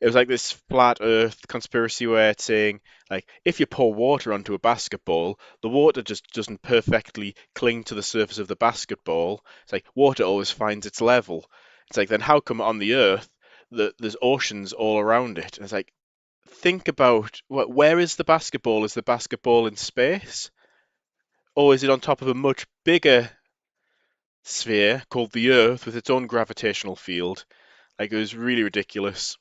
It was like this flat Earth conspiracy where it's saying, like, if you pour water onto a basketball, the water just doesn't perfectly cling to the surface of the basketball. It's like water always finds its level. It's like, then how come on the Earth there's oceans all around it? And it's like, think about where is the basketball? Is the basketball in space? Or is it on top of a much bigger sphere called the Earth with its own gravitational field? Like, it was really ridiculous.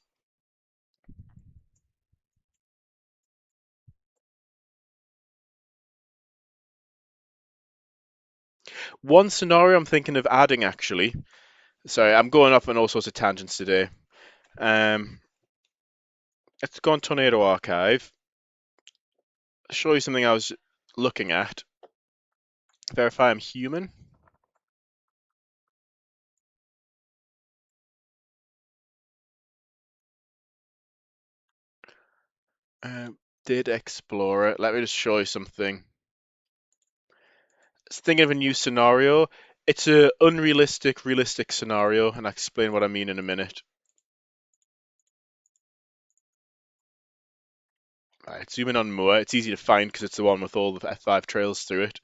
One scenario I'm thinking of adding, actually. Sorry, I'm going off on all sorts of tangents today. Um, let's go on Tornado Archive. Show you something I was looking at. Verify I'm human. Did Explorer. Let me just show you something. Thinking of a new scenario. It's a unrealistic, realistic scenario, and I'll explain what I mean in a minute. Right, zoom in on Moor. It's easy to find because it's the one with all the F5 trails through it.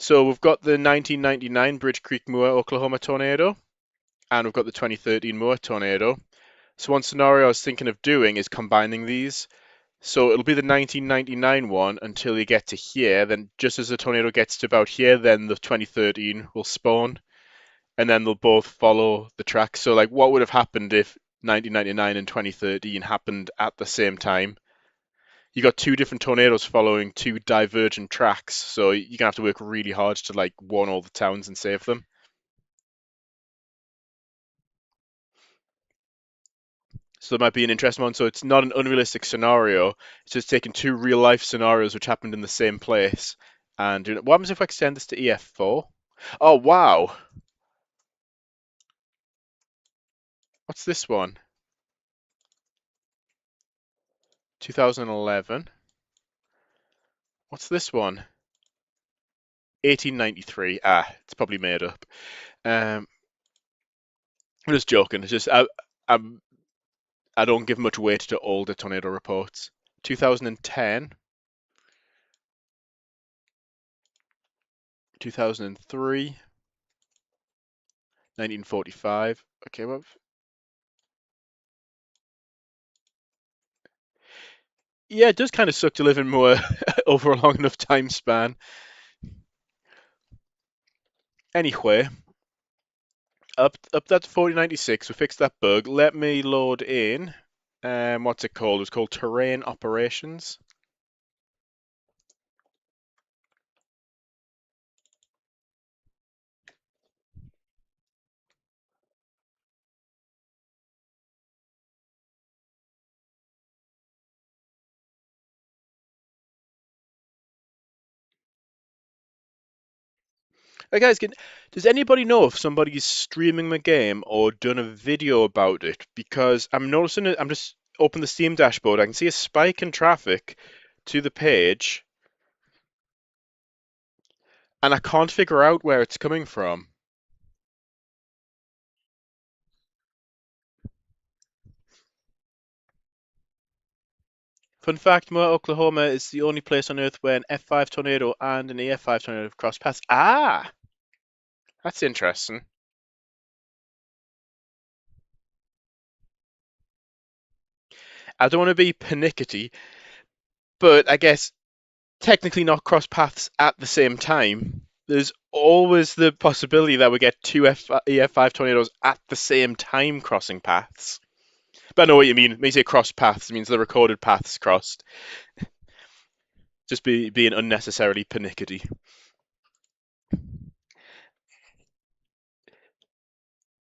So we've got the 1999 Bridge Creek Moor Oklahoma tornado, and we've got the 2013 Moor tornado. So one scenario I was thinking of doing is combining these. So it'll be the 1999 one until you get to here. Then just as the tornado gets to about here, then the 2013 will spawn, and then they'll both follow the track. So like, what would have happened if 1999 and 2013 happened at the same time? You got two different tornadoes following two divergent tracks, so you're gonna have to work really hard to like warn all the towns and save them. So that might be an interesting one. So it's not an unrealistic scenario. It's just taking two real life scenarios which happened in the same place. And what happens if I extend this to EF4? Oh wow! What's this one? 2011. What's this one? 1893. Ah, it's probably made up. Um, I'm just joking. It's just I'm I don't give much weight to older tornado reports. 2010, 2003, 1945. Okay, well, yeah, it does kind of suck to live in more over a long enough time span. Anyway, up that 4096, we fixed that bug. Let me load in. What's it called? It's called Terrain Operations. Hey guys, does anybody know if somebody's streaming the game or done a video about it? Because I'm noticing it. I'm just open the Steam dashboard. I can see a spike in traffic to the page, and I can't figure out where it's coming from. Fun fact: Moore, Oklahoma is the only place on Earth where an F5 tornado and an EF5 tornado have crossed paths. Ah, that's interesting. I don't want to be pernickety, but I guess technically not cross paths at the same time. There's always the possibility that we get two EF5 tornadoes at the same time crossing paths. But I know what you mean. When you say cross paths, it means the recorded paths crossed. Just being unnecessarily pernickety.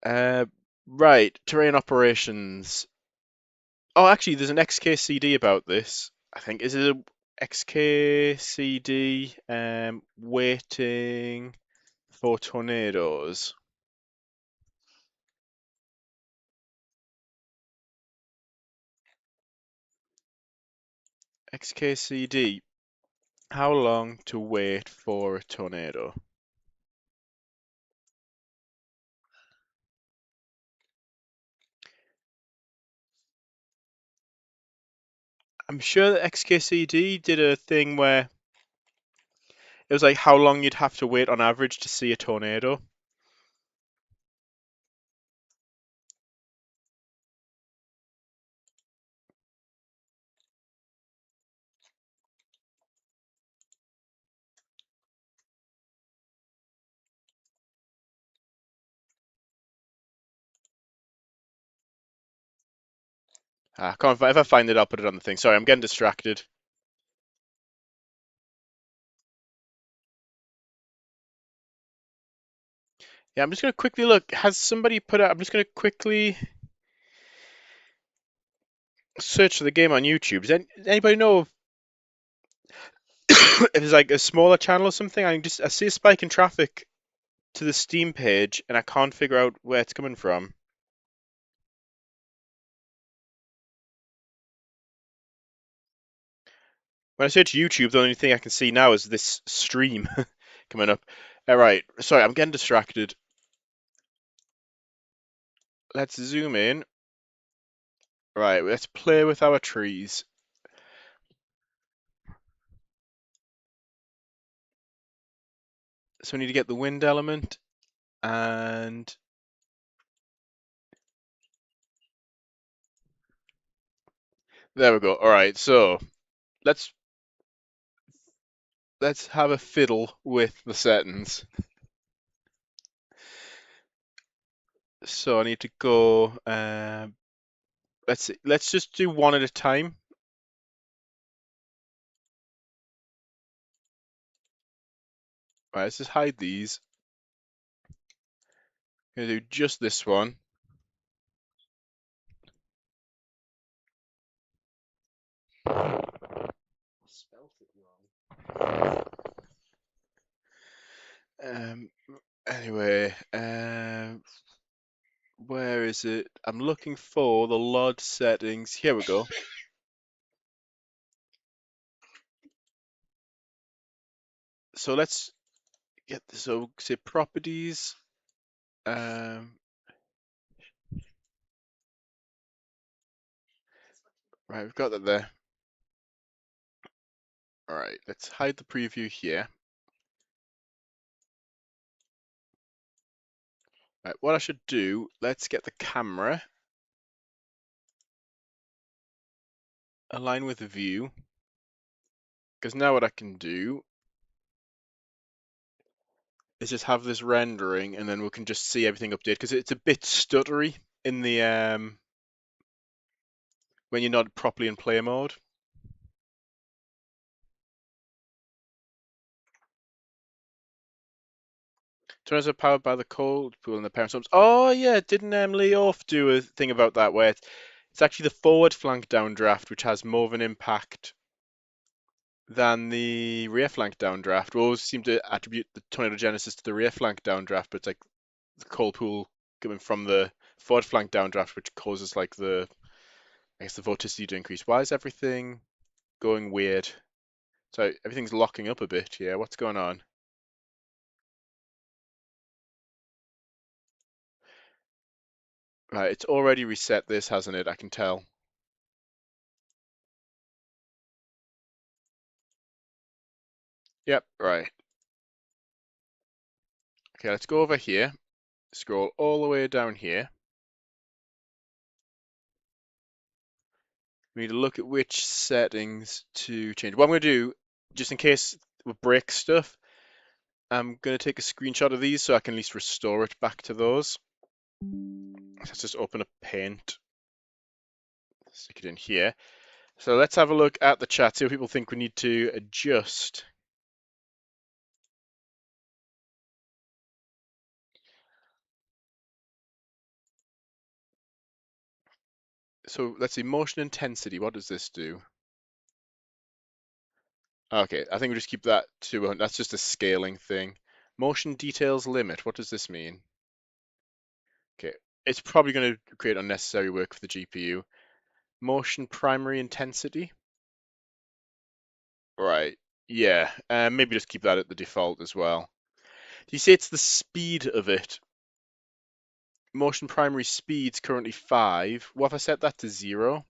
Uh, right, terrain operations. Oh, actually, there's an XKCD about this. I think is it a XKCD waiting for tornadoes? XKCD. How long to wait for a tornado? I'm sure that XKCD did a thing where it was like how long you'd have to wait on average to see a tornado. I can't. If I find it, I'll put it on the thing. Sorry, I'm getting distracted. Yeah, I'm just gonna quickly look. Has somebody put out? I'm just gonna quickly search for the game on YouTube. Does anybody know if it's like a smaller channel or something? I see a spike in traffic to the Steam page, and I can't figure out where it's coming from. When I search YouTube, the only thing I can see now is this stream coming up. All right, sorry, I'm getting distracted. Let's zoom in. Right, let's play with our trees. So we need to get the wind element, and there we go. All right, so let's let's have a fiddle with the settings. So I need to go. Let's see. Let's just do one at a time. Right, let's just hide these. I'm gonna do just this one. Spelt it wrong. Anyway, where is it? I'm looking for the LOD settings. Here we go. So let's get this. So say properties. Um, right, we've got that there. All right, let's hide the preview here. Right, what I should do, let's get the camera, align with the view, because now what I can do is just have this rendering, and then we can just see everything update, because it's a bit stuttery in the when you're not properly in play mode. Tornadoes are powered by the cold pool and the parent storms. Oh yeah, didn't Lee Off do a thing about that where it's actually the forward flank downdraft which has more of an impact than the rear flank downdraft. We always seem to attribute the tornado genesis to the rear flank downdraft, but it's like the cold pool coming from the forward flank downdraft, which causes like I guess the vorticity to increase. Why is everything going weird? So everything's locking up a bit. Yeah, what's going on? Right, it's already reset this, hasn't it? I can tell. Yep, right. Okay, let's go over here. Scroll all the way down here. We need to look at which settings to change. What I'm going to do, just in case we break stuff, I'm going to take a screenshot of these so I can at least restore it back to those. Let's just open a paint, stick it in here. So let's have a look at the chat, see what people think we need to adjust. So let's see, motion intensity, what does this do? Okay, I think we just keep that to, that's just a scaling thing. Motion details limit, what does this mean? Okay, it's probably going to create unnecessary work for the GPU. Motion primary intensity? Right, yeah, maybe just keep that at the default as well. You say it's the speed of it. Motion primary speed's currently 5. What if I set that to 0?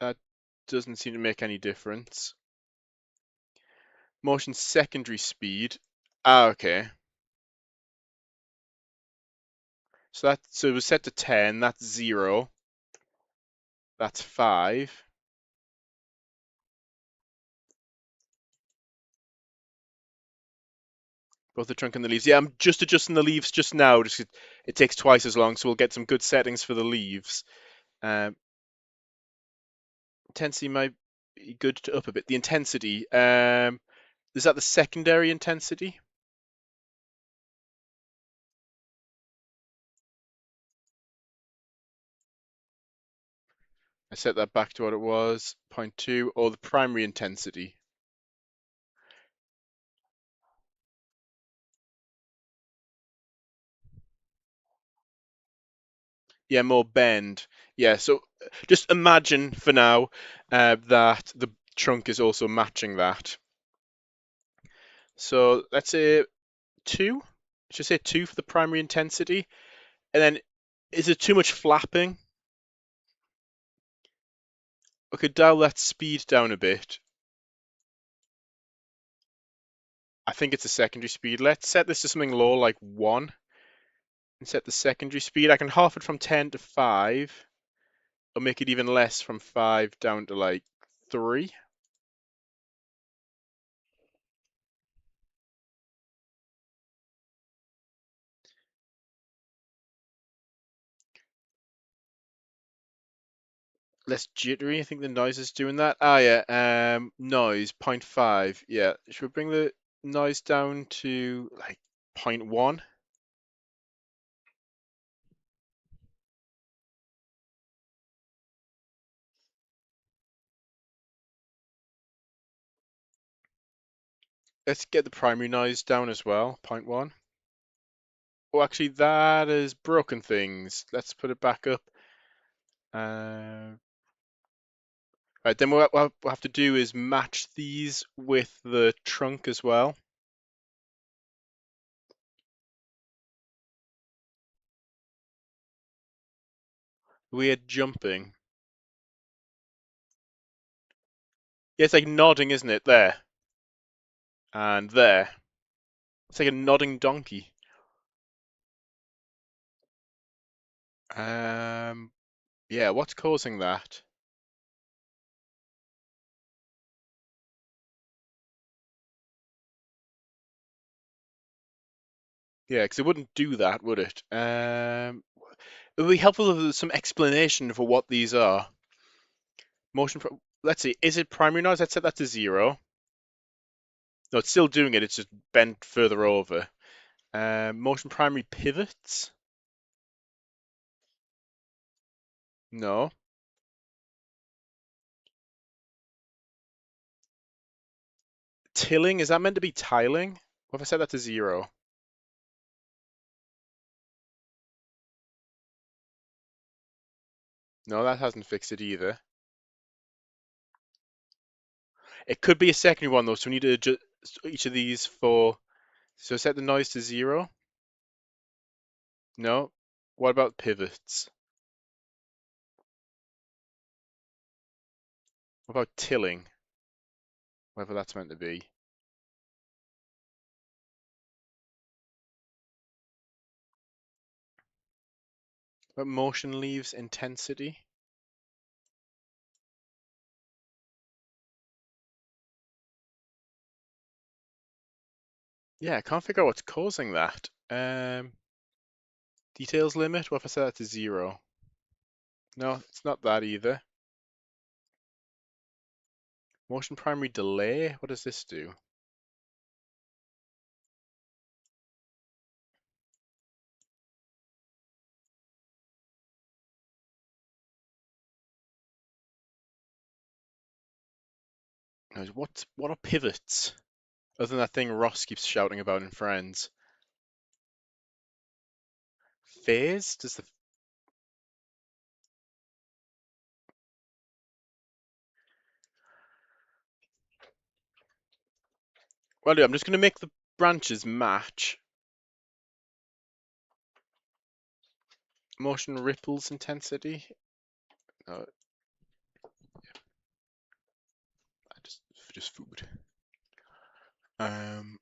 That doesn't seem to make any difference. Motion secondary speed. Ah, okay. So it was set to 10, that's 0. That's 5. Both the trunk and the leaves. Yeah, I'm just adjusting the leaves just now. Just it takes twice as long, so we'll get some good settings for the leaves. Um, intensity might be good to up a bit. The intensity, is that the secondary intensity? I set that back to what it was, zero point 0.2, or the primary intensity. Yeah, more bend. Yeah, so just imagine for now that the trunk is also matching that. So let's say 2. Let's just say 2 for the primary intensity. And then, is it too much flapping? I could dial that speed down a bit. I think it's a secondary speed. Let's set this to something low, like 1. And set the secondary speed. I can half it from 10 to 5. Or make it even less from 5 down to like 3. Less jittery. I think the noise is doing that. Ah, yeah. Noise 0.5. Yeah. Should we bring the noise down to like 0.1? Let's get the primary noise down as well. 0.1. Oh, actually, that is broken things. Let's put it back up. Right, then what we'll have to do is match these with the trunk as well. Weird jumping. Yeah, it's like nodding, isn't it? There. And there. It's like a nodding donkey. Um, yeah, what's causing that? Yeah, because it wouldn't do that, would it? It would be helpful if there was some explanation for what these are. Let's see, is it primary noise? Let's set that to 0. No, it's still doing it, it's just bent further over. Motion primary pivots? No. tilling, is that meant to be tiling? What if I set that to 0? No, that hasn't fixed it either. It could be a secondary one though, so we need to adjust each of these for. So set the noise to 0. No. What about pivots? What about tilling? Whatever that's meant to be. What motion leaves intensity? Yeah, I can't figure out what's causing that. Details limit? What if I set that to 0? No, it's not that either. Motion primary delay? What does this do? What are pivots? Other than that thing Ross keeps shouting about in Friends. Phase? Does the Well, yeah, I'm just going to make the branches match. Motion ripples intensity. No, just food. Um,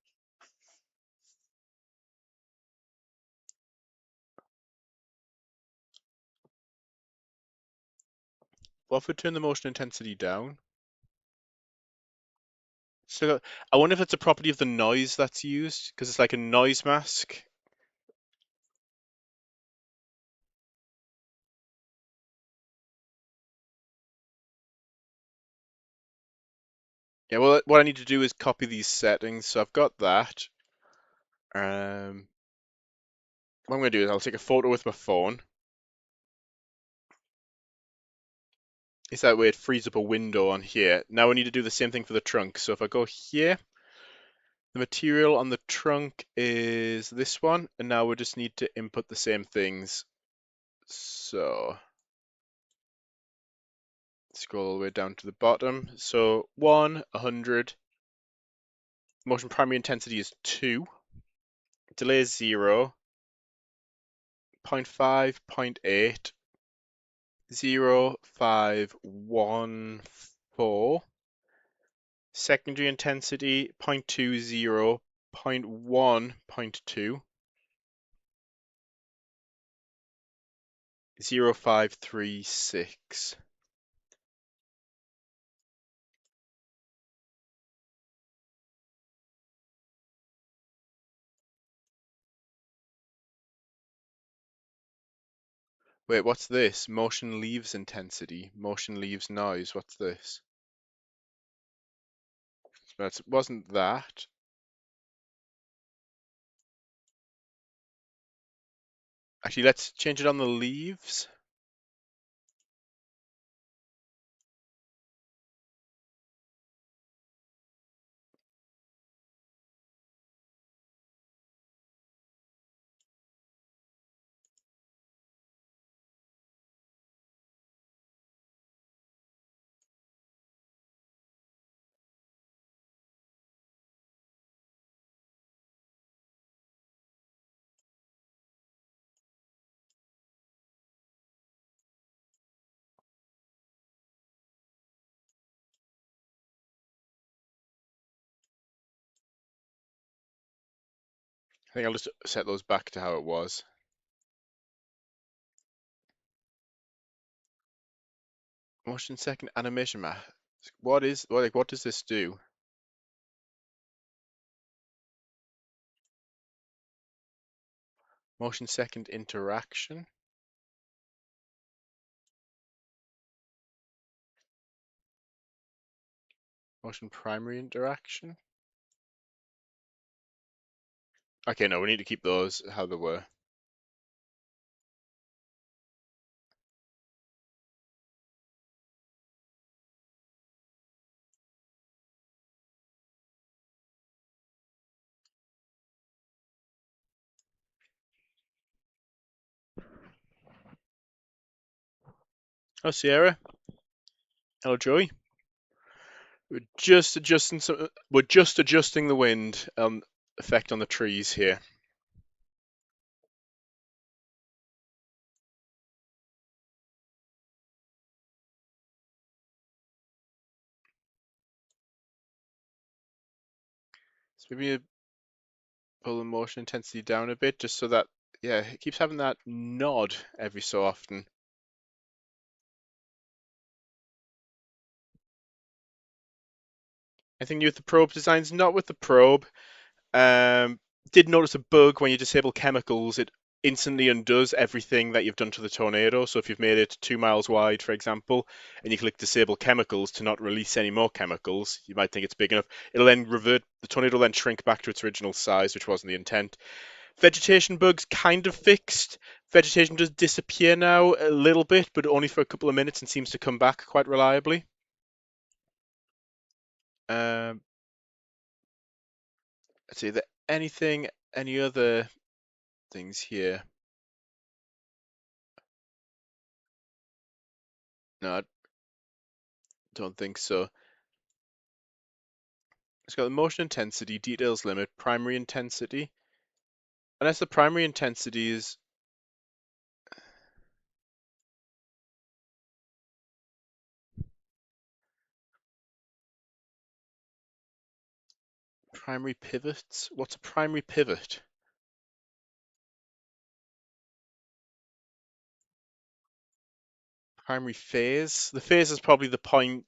what if we turn the motion intensity down? So I wonder if it's a property of the noise that's used, because it's like a noise mask. Yeah, well, what I need to do is copy these settings. So I've got that. What I'm going to do is I'll take a photo with my phone. It's that way it frees up a window on here. Now we need to do the same thing for the trunk. So if I go here, the material on the trunk is this one, and now we just need to input the same things. So scroll all the way down to the bottom. So 100. Motion primary intensity is 2. Delay is 0. 0.5, 0.8. 0.514. Secondary intensity 0.20, 0.1, 0.2. 0.536. Wait, what's this? Motion leaves intensity. Motion leaves noise. What's this? It wasn't that. Actually, let's change it on the leaves. I think I'll just set those back to how it was. Motion second animation mask. What does this do? Motion second interaction. Motion primary interaction. Okay, no, we need to keep those how they were. Oh, Sierra. Hello, Joey. We're just adjusting the wind effect on the trees here. So maybe pull the motion intensity down a bit, just so that yeah, it keeps having that nod every so often. Anything new with the probe designs? Not with the probe. Um, did notice a bug when you disable chemicals. It instantly undoes everything that you've done to the tornado. So if you've made it 2 miles wide, for example, and you click disable chemicals to not release any more chemicals, you might think it's big enough. It'll then revert. The tornado will then shrink back to its original size, which wasn't the intent. Vegetation bugs kind of fixed. Vegetation does disappear now a little bit, but only for a couple of minutes and seems to come back quite reliably. Um, let's see, any other things here? No, I don't think so. It's got the motion intensity, details limit, primary intensity. Unless the primary intensity is primary pivots. What's a primary pivot? Primary phase? The phase is probably the point,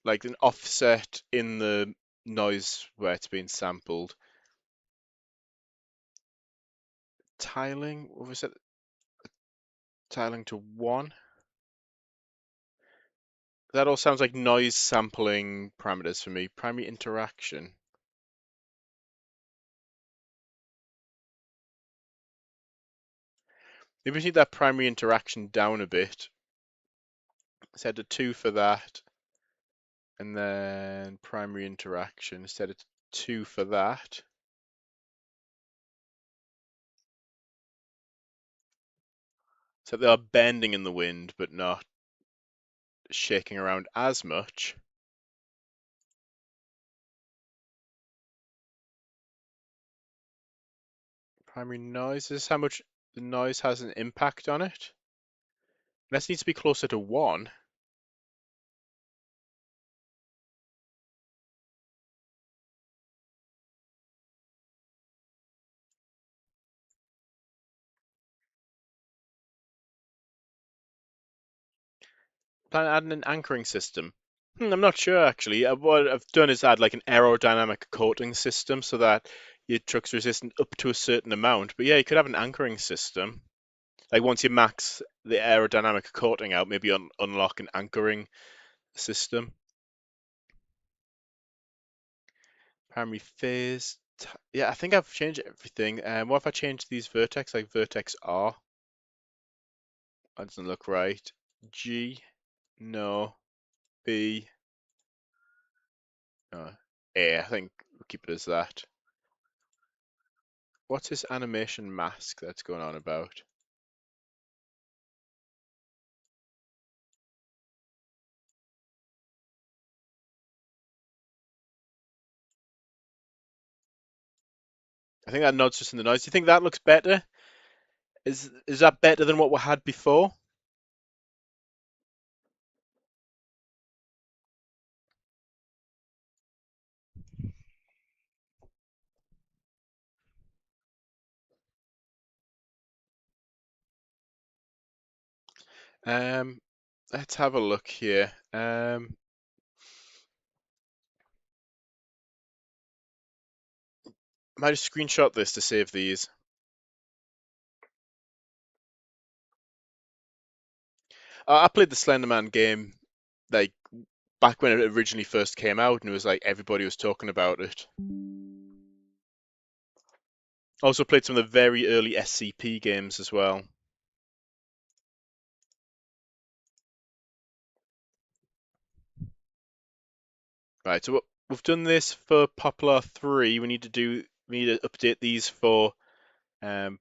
like an offset in the noise where it's being sampled. Tiling, what was it? Tiling to 1. That all sounds like noise sampling parameters for me. Primary interaction. Maybe we need that primary interaction down a bit. Set a 2 for that. And then primary interaction, set a 2 for that. So they are bending in the wind, but not shaking around as much. Primary noise is how much the noise has an impact on it. This needs to be closer to 1. Plan on adding an anchoring system. I'm not sure actually. What I've done is add like an aerodynamic coating system so that your truck's resistant up to a certain amount. But yeah, you could have an anchoring system. Like once you max the aerodynamic coating out, maybe unlock an anchoring system. Primary phase. Yeah, I think I've changed everything. What if I change these vertex, like vertex R? That doesn't look right. G, no. B, no. A, I think we'll keep it as that. What's this animation mask that's going on about? I think that nod's just in the noise. Do you think that looks better? Is that better than what we had before? Um, let's have a look here. I might just screenshot this to save these. I played the Slenderman game like back when it originally first came out, and it was like everybody was talking about it. Also played some of the very early SCP games as well. Right, so we've done this for Poplar 3. We need to update these for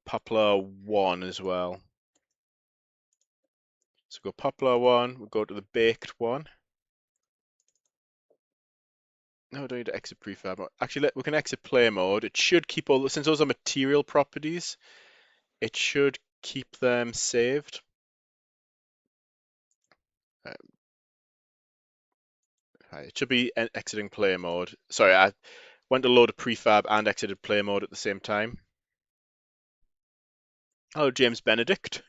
Poplar 1 as well. So we'll go Poplar one, we'll go to the baked one. No, I don't need to exit prefab mode. Actually, we can exit play mode. It should keep all, since those are material properties, it should keep them saved. It should be exiting play mode. Sorry, I went to load a prefab and exited play mode at the same time. Oh, James Benedict.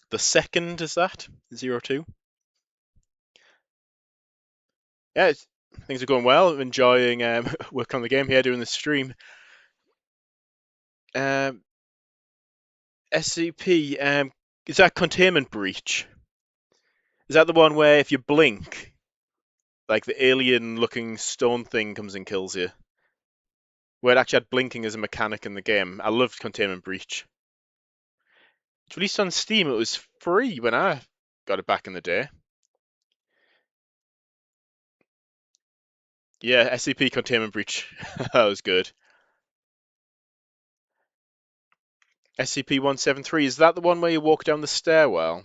The second is that? 02. Yeah, things are going well. I'm enjoying working on the game here, doing the stream. SCP, is that containment breach? Is that the one where if you blink, like the alien-looking stone thing comes and kills you? Where it actually had blinking as a mechanic in the game. I loved Containment Breach. It's released on Steam. It was free when I got it back in the day. Yeah, SCP Containment Breach. That was good. SCP-173, is that the one where you walk down the stairwell?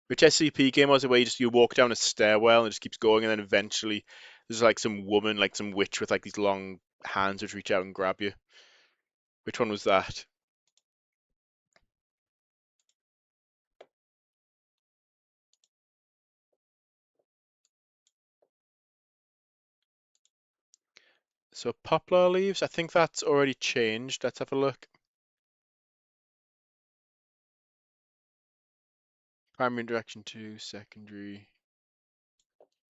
Which SCP game was it where you walk down a stairwell and it just keeps going and then eventually there's like some woman, like some witch with like these long hands which reach out and grab you? Which one was that? So poplar leaves, I think that's already changed. Let's have a look. Primary direction to secondary.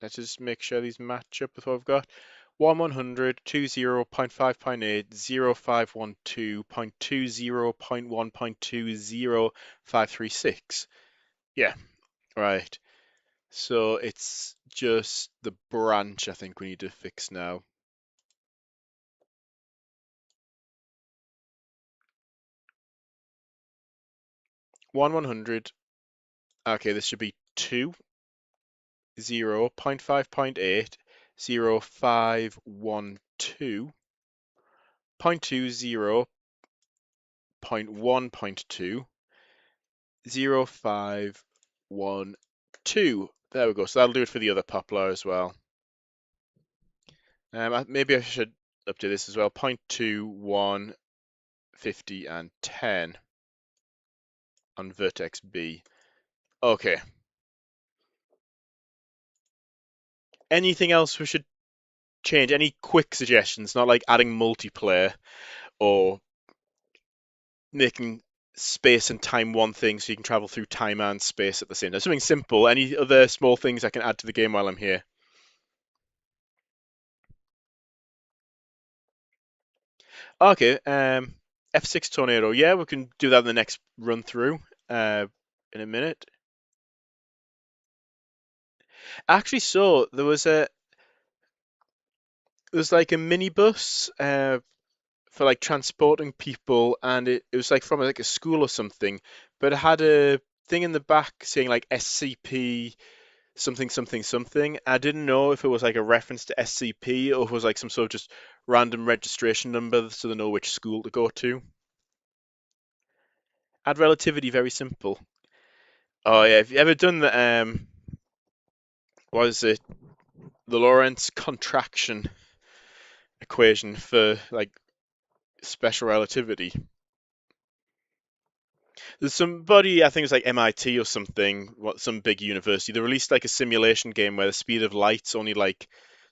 Let's just make sure these match up with what we've got. 100, 20.5.8, 0512.20.1.20.536. Yeah, right. So it's just the branch I think we need to fix now. 100. Okay, this should be 2, 0.5.8, 0512.20.1.2, 0512. There we go. So that'll do it for the other poplar as well. Maybe I should update this as well. 0.2, 1, 50, and 10 on vertex B. Okay. Anything else we should change? Any quick suggestions? Not like adding multiplayer or making space and time one thing so you can travel through time and space at the same time. Something simple. Any other small things I can add to the game while I'm here? Okay, F6 tornado. Yeah, we can do that in the next run through in a minute. Actually, so there was like a minibus for like transporting people, and it was like from like a school or something, but it had a thing in the back saying like SCP something something something. I didn't know if it was like a reference to SCP or if it was like some sort of just random registration number so they know which school to go to. Add relativity, very simple. Oh yeah, have you ever done the what is it? The Lorentz contraction equation for like special relativity? There's somebody, I think it's like MIT or something, some big university. They released like a simulation game where the speed of light's only like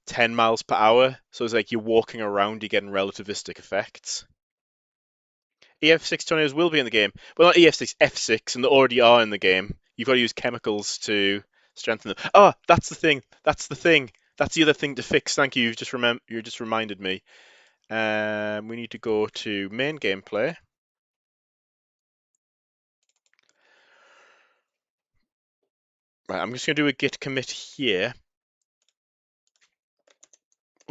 10 miles per hour. So it's like you're walking around, you're getting relativistic effects. EF6 tornadoes will be in the game. Well, not EF6, F6, and they already are in the game. You've got to use chemicals to strengthen them. Oh, that's the thing. That's the thing. That's the other thing to fix. Thank you. You just reminded me. We need to go to main gameplay. Right, I'm just going to do a git commit here.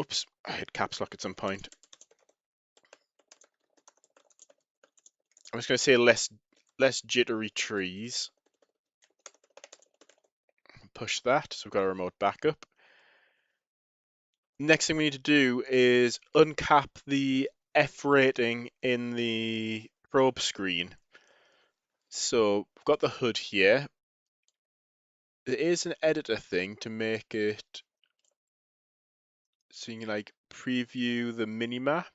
Oops, I hit caps lock at some point. I'm just going to say less jittery trees. Push that, so we've got a remote backup. Next thing we need to do is uncap the F rating in the probe screen. So we've got the HUD here. There is an editor thing to make it so you can like preview the minimap.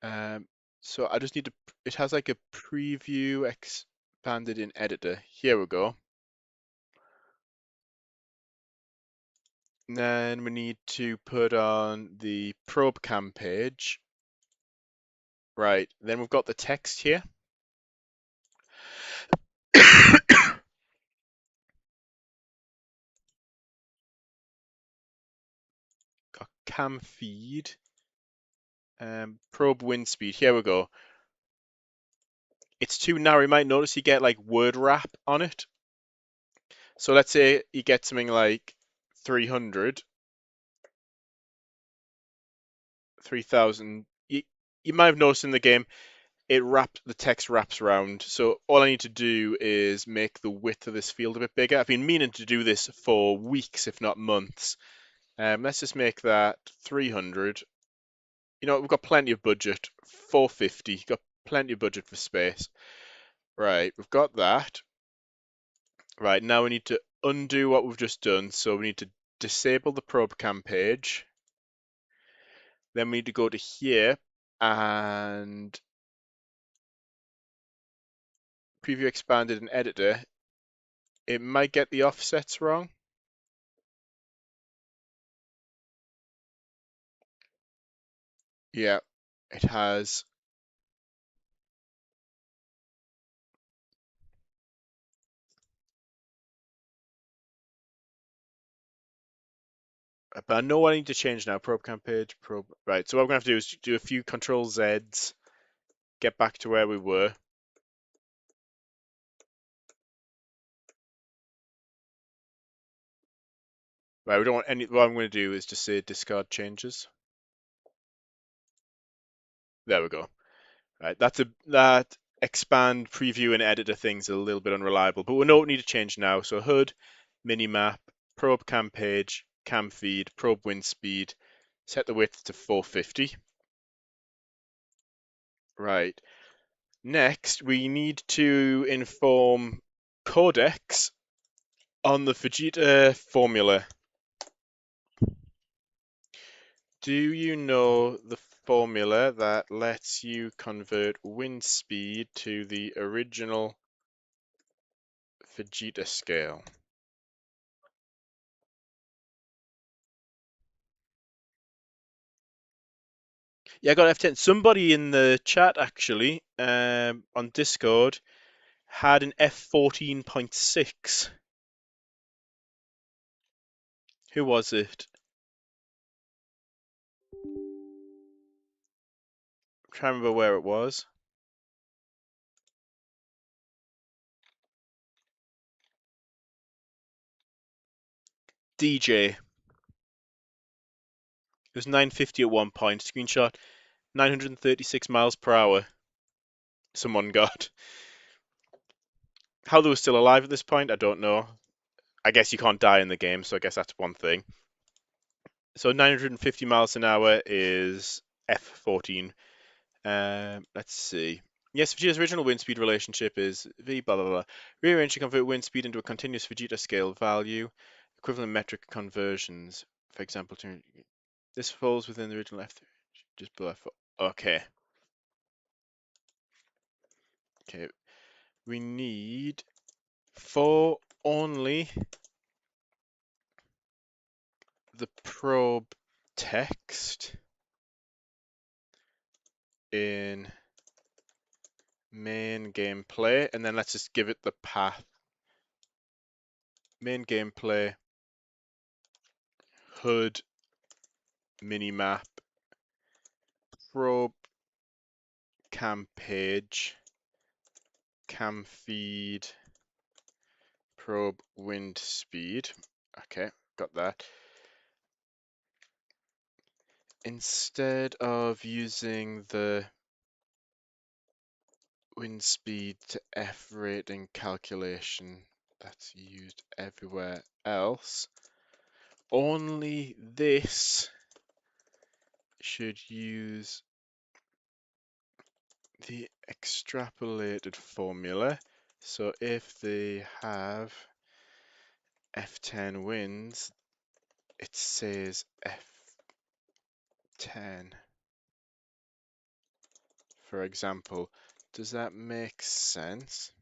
Um, so I just need to, it has like a preview expanded in editor. Here we go. And then we need to put on the probe cam page. Right, then we've got the text here. Got cam feed, probe wind speed. Here we go. It's too narrow. You might notice you get like word wrap on it. So let's say you get something like 300, 3000. You might have noticed in the game the text wraps around. So all I need to do is make the width of this field a bit bigger. I've been meaning to do this for weeks, if not months. Let's just make that 300. You know, we've got plenty of budget. 450. Got plenty of budget for space. Right, we've got that. Right, now we need to undo what we've just done. So we need to disable the probe cam page. Then we need to go to here and preview expanded and editor. It might get the offsets wrong. Yeah, it has. But I know what I need to change now. Probe cam page, probe. Right, so what I'm going to have to do is do a few Control Zs, get back to where we were. Right, we don't want any. What I'm going to do is just say discard changes. There we go. Right, that expand, preview, and editor thing's a little bit unreliable, but we know what we need to change now. So HUD, minimap, probe cam page, cam feed, probe wind speed, set the width to 450. Right. Next, we need to inform codecs on the Vegeta formula. Do you know the formula that lets you convert wind speed to the original Vegeta scale? Yeah, I got F10. Somebody in the chat actually, on Discord, had an F14.6. Who was it? I'm trying to remember where it was. DJ. It was 950 at one point. Screenshot 936 miles per hour. Someone got. How they were still alive at this point, I don't know. I guess you can't die in the game, so I guess that's one thing. So 950 miles an hour is F14. Let's see. Yes, Vegeta's original wind speed relationship is V blah blah blah. Rearrange to convert wind speed into a continuous Vegeta scale value, equivalent metric conversions. For example, this falls within the original F. Just below F. Okay. Okay. We need for only the probe text in main gameplay, and then let's just give it the path. Main gameplay, HUD, minimap, probe, cam page, cam feed, probe wind speed. Okay, got that. Instead of using the wind speed to F rating calculation that's used everywhere else, only this should use the extrapolated formula. So if they have F10 wins, it says F10. For example, does that make sense?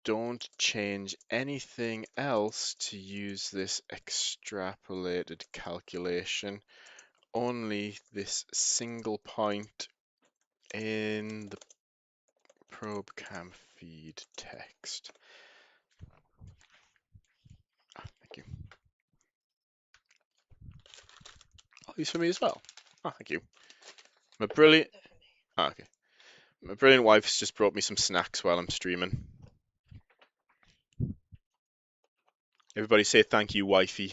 Don't change anything else to use this extrapolated calculation. Only this single point in the probe cam feed text. Thank you. Oh, these for me as well. Oh, thank you. My brilliant. Oh, okay. My brilliant wife's just brought me some snacks while I'm streaming. Everybody say thank you, wifey,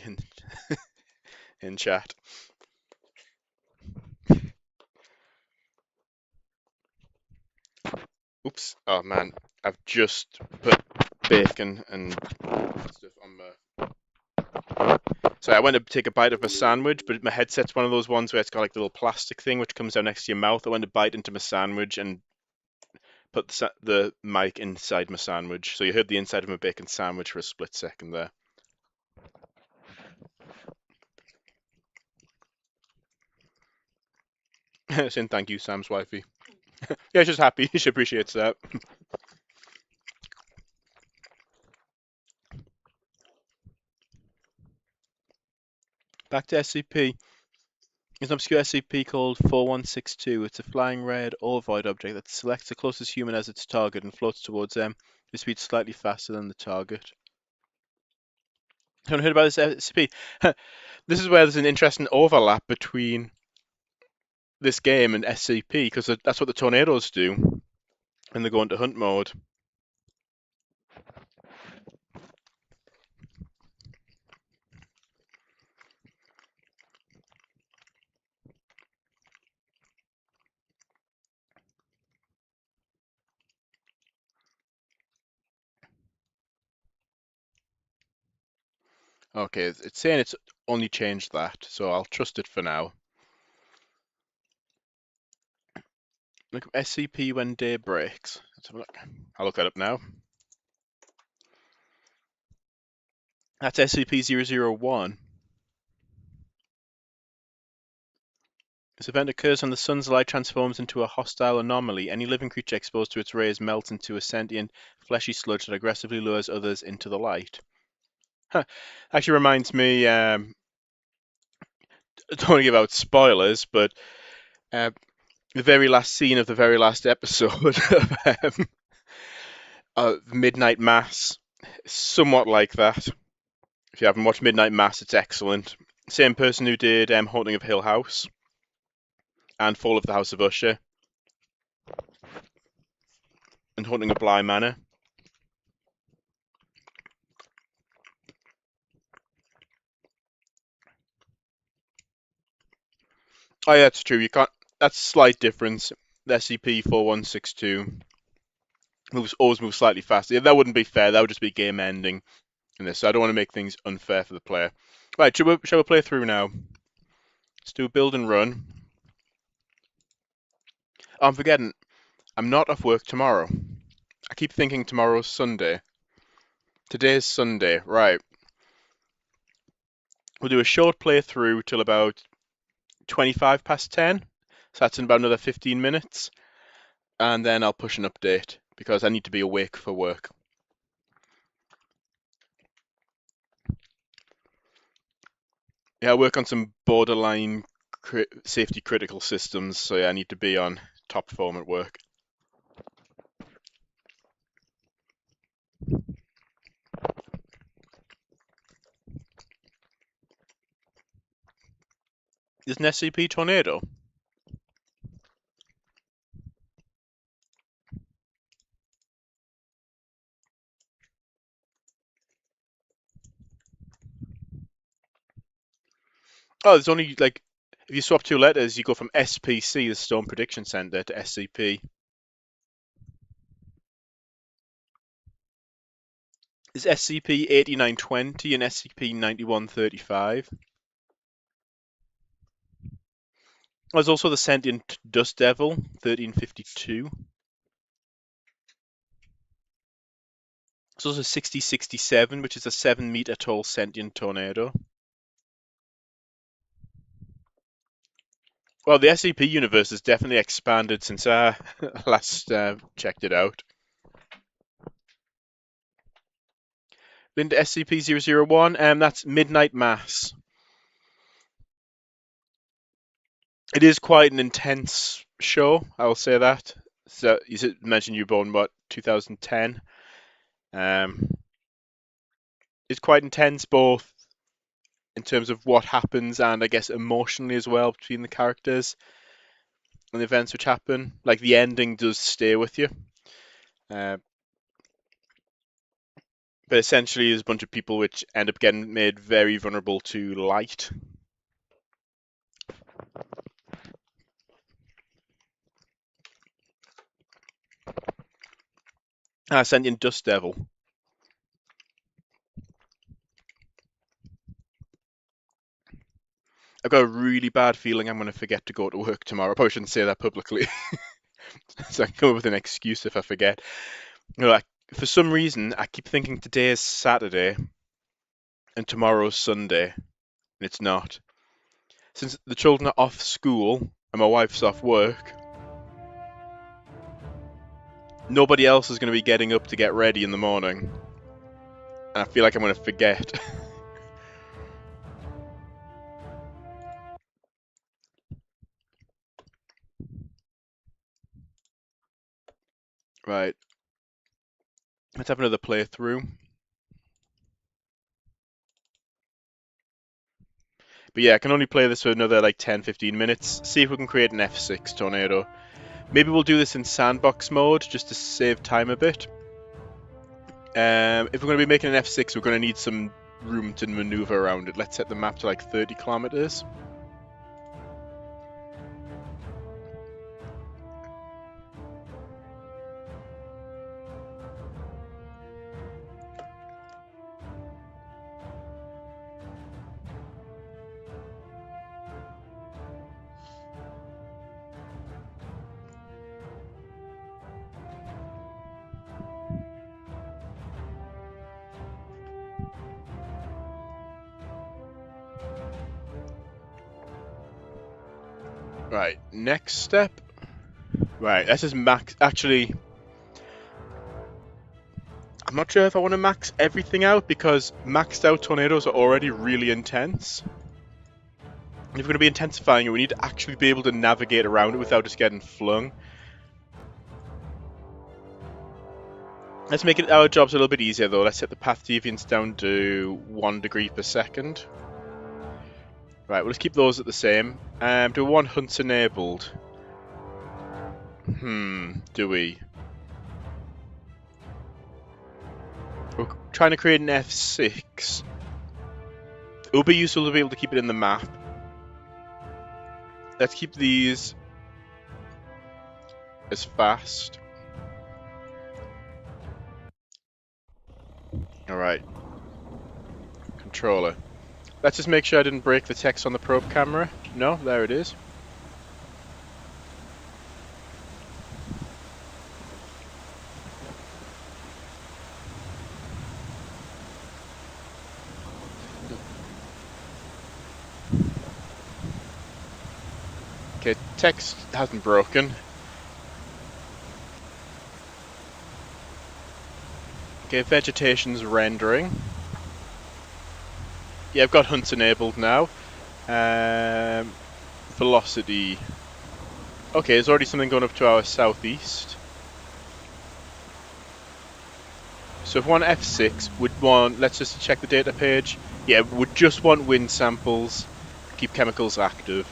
in chat. Oops. Oh man, I've just put bacon and stuff on my. So I went to take a bite of a sandwich, but my headset's one of those ones where it's got like a little plastic thing which comes down next to your mouth. I went to bite into my sandwich and put the mic inside my sandwich. So you heard the inside of my bacon sandwich for a split second there. Saying thank you, Sam's wifey. Yeah, she's happy. She appreciates that. Back to SCP. There's an obscure SCP called 4162. It's a flying red ovoid object that selects the closest human as its target and floats towards them with speed slightly faster than the target. Haven't heard about this SCP? This is where there's an interesting overlap between this game and SCP, because that's what the tornadoes do when they go into hunt mode. Okay, it's saying it's only changed that, so I'll trust it for now. Look up SCP when day breaks. Let's have a look. I'll look that up now. That's SCP-001. This event occurs when the sun's light transforms into a hostile anomaly. Any living creature exposed to its rays melts into a sentient, fleshy sludge that aggressively lures others into the light. Huh. Actually reminds me, I don't want to give out spoilers, but the very last scene of the very last episode of Midnight Mass, somewhat like that. If you haven't watched Midnight Mass, it's excellent. Same person who did Haunting of Hill House and Fall of the House of Usher and Haunting of Bly Manor. Oh yeah, that's true. You can't. That's a slight difference. The SCP-4162 always moves slightly faster. Yeah, that wouldn't be fair. That would just be game ending in this. So I don't want to make things unfair for the player. Right, shall we play through now? Let's do build and run. Oh, I'm forgetting. I'm not off work tomorrow. I keep thinking tomorrow's Sunday. Today's Sunday, right. We'll do a short playthrough till about 25 past 10. So that's in about another 15 minutes. And then I'll push an update because I need to be awake for work. Yeah, I work on some borderline safety critical systems, so yeah, I need to be on top form at work. Is an SCP tornado? Oh, there's only like if you swap two letters, you go from SPC, the Storm Prediction Center, to SCP. is SCP-8920 and SCP-9135. There's also the sentient dust devil, 1352. There's also 6067, which is a 7-meter tall sentient tornado. Well, the SCP universe has definitely expanded since I last checked it out. Into SCP-001, that's Midnight Mass. It is quite an intense show, I will say that. So you mentioned you were born, what, 2010? It's quite intense, both in terms of what happens and I guess emotionally as well between the characters and the events which happen. Like the ending does stay with you. But essentially, there's a bunch of people which end up getting made very vulnerable to light. Sentient Dust Devil. I've got a really bad feeling I'm going to forget to go to work tomorrow. I probably shouldn't say that publicly. So I can come up with an excuse if I forget. For some reason, I keep thinking today is Saturday and tomorrow's Sunday, and it's not. Since the children are off school and my wife's off work, nobody else is going to be getting up to get ready in the morning. And I feel like I'm going to forget. Right. Let's have another playthrough. But yeah, I can only play this for another like 10-15 minutes. See if we can create an F6 tornado. Maybe we'll do this in sandbox mode just to save time a bit. If we're going to be making an F6, we're going to need some room to maneuver around it. Let's set the map to like 30 kilometers. Right, next step. Right, this is max. Actually, I'm not sure if I want to max everything out because maxed out tornadoes are already really intense. And if we're going to be intensifying it, we need to actually be able to navigate around it without just getting flung. Let's make our jobs a little bit easier though. Let's set the path deviance down to 1 degree per second. Right, we'll just keep those at the same. Do we want hunts enabled? Do we? We're trying to create an F6. It would be useful to be able to keep it in the map. Let's keep these as fast. Alright. Controller. Let's just make sure I didn't break the text on the probe camera. No, there it is. Okay, text hasn't broken. Okay, vegetation's rendering. Yeah, I've got hunts enabled now. Velocity. Okay, there's already something going up to our southeast. So if we want F6, we'd want, let's just check the data page. Yeah, we'd just want wind samples, keep chemicals active.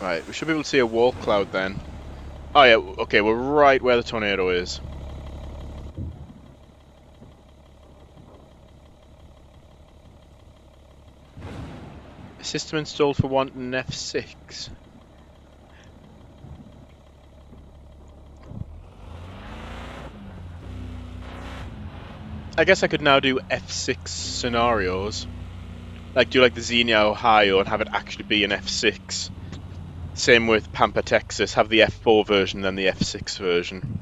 Right, we should be able to see a wall cloud then. Oh yeah, okay, we're right where the tornado is. System installed for wanting an F6. I guess I could now do F6 scenarios. Like do like the Xenia Ohio and have it actually be an F6. Same with Pampa, Texas, have the F4 version then the F6 version.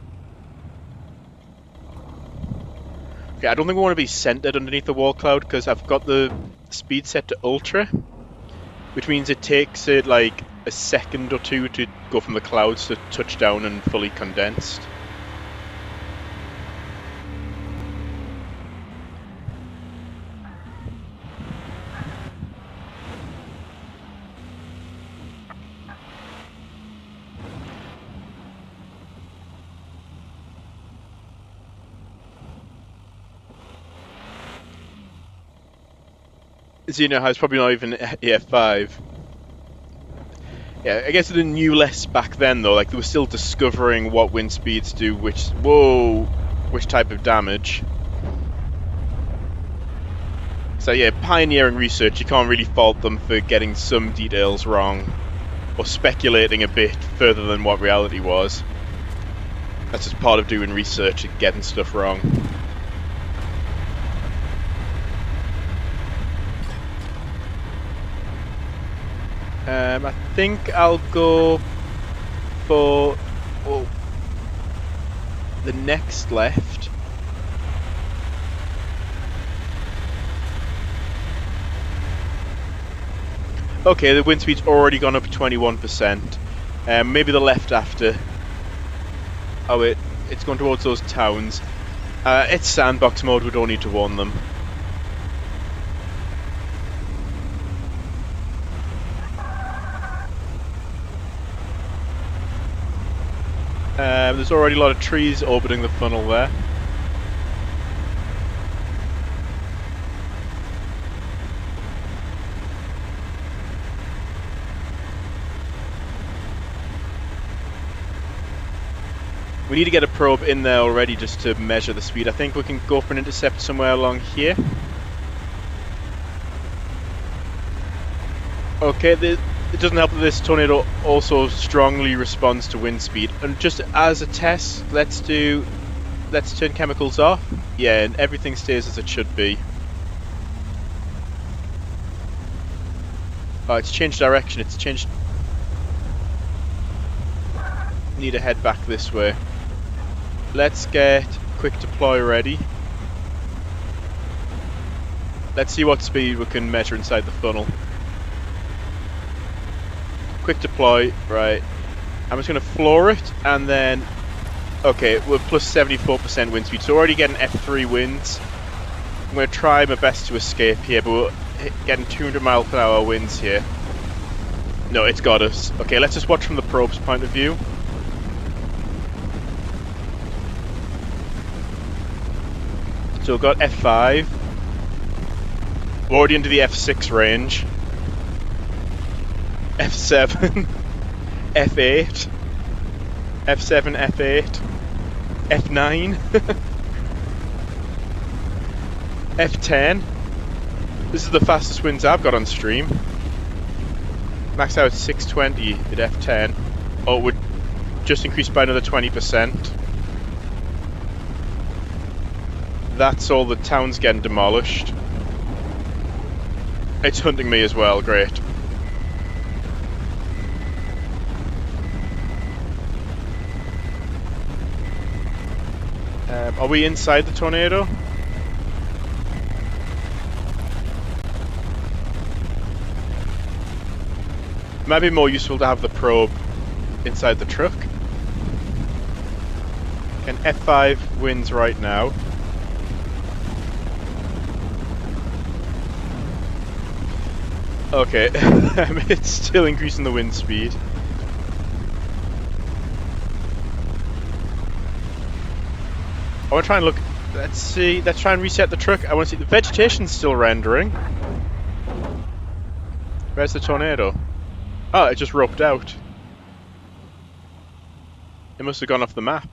Okay, I don't think we want to be centered underneath the wall cloud because I've got the speed set to ultra, which means it takes it like a second or two to go from the clouds to touchdown and fully condensed. Xenia has probably not even EF5. Yeah, I guess they knew less back then though, like they were still discovering what wind speeds do, which type of damage. So yeah, pioneering research, you can't really fault them for getting some details wrong, or speculating a bit further than what reality was. That's just part of doing research and getting stuff wrong. I think I'll go for the next left. Okay, the wind speed's already gone up 21%. Maybe the left after. Oh, it's going towards those towns. It's sandbox mode, we don't need to warn them. There's already a lot of trees orbiting the funnel there. We need to get a probe in there already just to measure the speed. I think we can go for an intercept somewhere along here. Okay, it doesn't help that this tornado also strongly responds to wind speed. And just as a test, let's turn chemicals off. Yeah, and everything stays as it should be. Oh, it's changed direction. It's changed. Need to head back this way. Let's get quick deploy ready. Let's see what speed we can measure inside the funnel. Quick deploy, right. I'm just going to floor it and then... Okay, we're plus 74% wind speed, so already getting F3 winds. I'm going to try my best to escape here, but we're getting 200 mile per hour winds here. No, it's got us. Okay, let's just watch from the probe's point of view. So we've got F5. We're already into the F6 range. F7. F8. F7, F8. F9. F10. This is the fastest winds I've got on stream. Max out at 620 at F10. Oh, it would just increase by another 20%. That's all the town's getting demolished. It's hunting me as well, great. Are we inside the tornado? It might be more useful to have the probe inside the truck. And F5 wins right now. Okay, it's still increasing the wind speed. I want to try and look. Let's see. Let's try and reset the truck. I want to see the vegetation's still rendering. Where's the tornado? Oh, it just roped out. It must have gone off the map.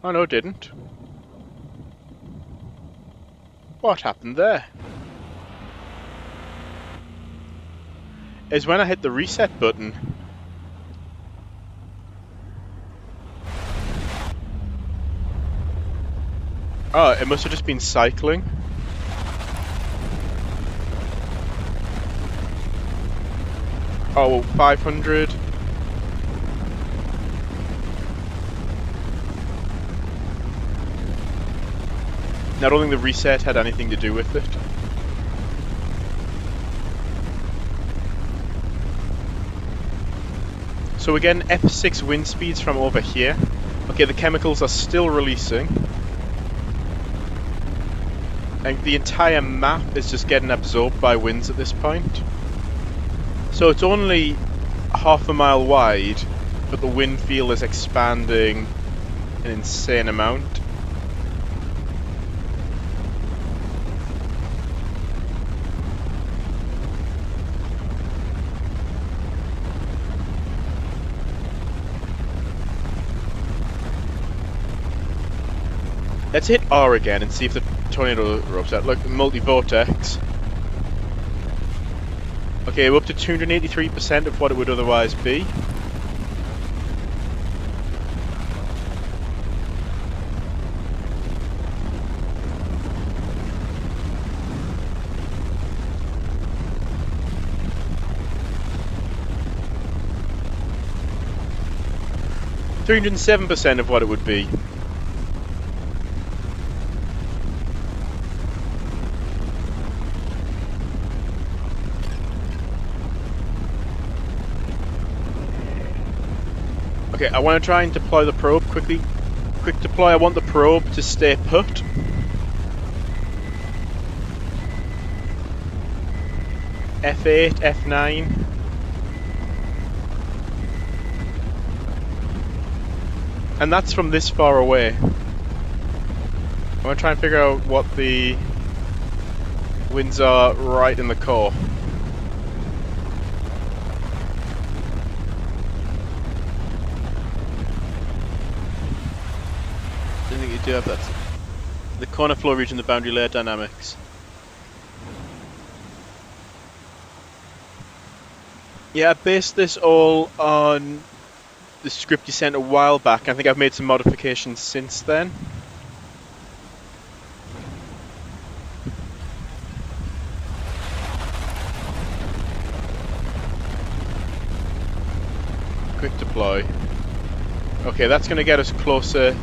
Oh no, it didn't. What happened there? Is when I hit the reset button. Oh, it must have just been cycling. Oh, 500. I don't think the reset had anything to do with it. So again, F6 wind speeds from over here. Okay, the chemicals are still releasing. And the entire map is just getting absorbed by winds at this point. So it's only half a mile wide, but the wind field is expanding an insane amount. Let's hit R again and see if the tornado erupts out. Look, multi-vortex. Okay, we're up to 283% of what it would otherwise be. %307% of what it would be. Okay, I want to try and deploy the probe quickly. Quick deploy, I want the probe to stay put. F8, F9. And that's from this far away. I want to try and figure out what the winds are right in the core. I think you do have that. The corner flow region, the boundary layer dynamics. Yeah, I based this all on the script you sent a while back. I think I've made some modifications since then. Quick deploy. Okay, that's going to get us closer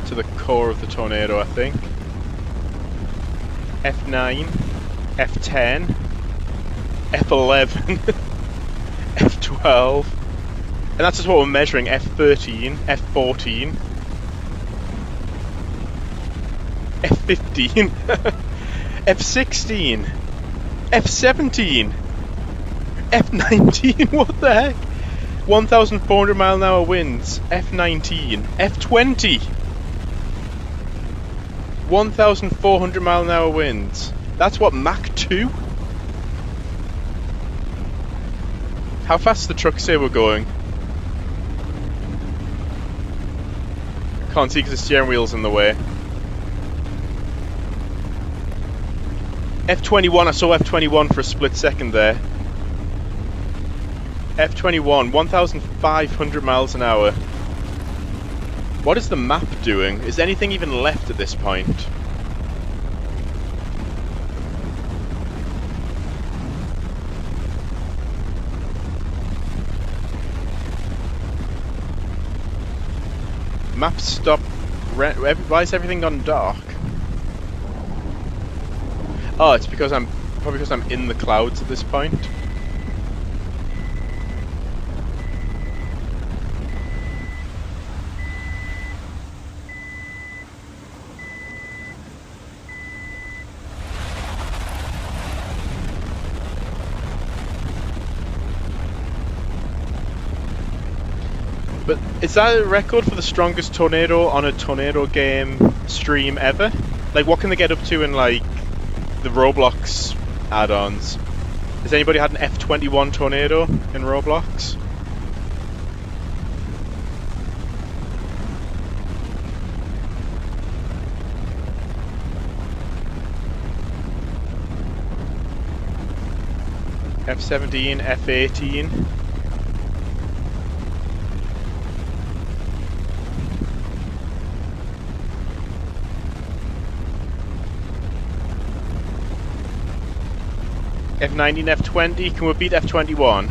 to the core of the tornado, I think. F9, F10, F11, F12, and that's just what we're measuring. F13, F14, F15, F16, F17, F19, what the heck? 1,400 mile an hour winds, F19, F20, 1,400 mile an hour winds. That's what, Mach 2? How fast does the truck say we're going? Can't see because the steering wheel's in the way. F21, I saw F21 for a split second there. F21, 1,500 miles an hour. What is the map doing? Is anything even left at this point? Map stopped. Why is everything gone dark? Oh, it's because probably because I'm in the clouds at this point. But is that a record for the strongest tornado on a tornado game stream ever? Like, what can they get up to in, like, the Roblox add-ons? Has anybody had an F21 tornado in Roblox? F17, F18. F19, F20. Can we beat F21?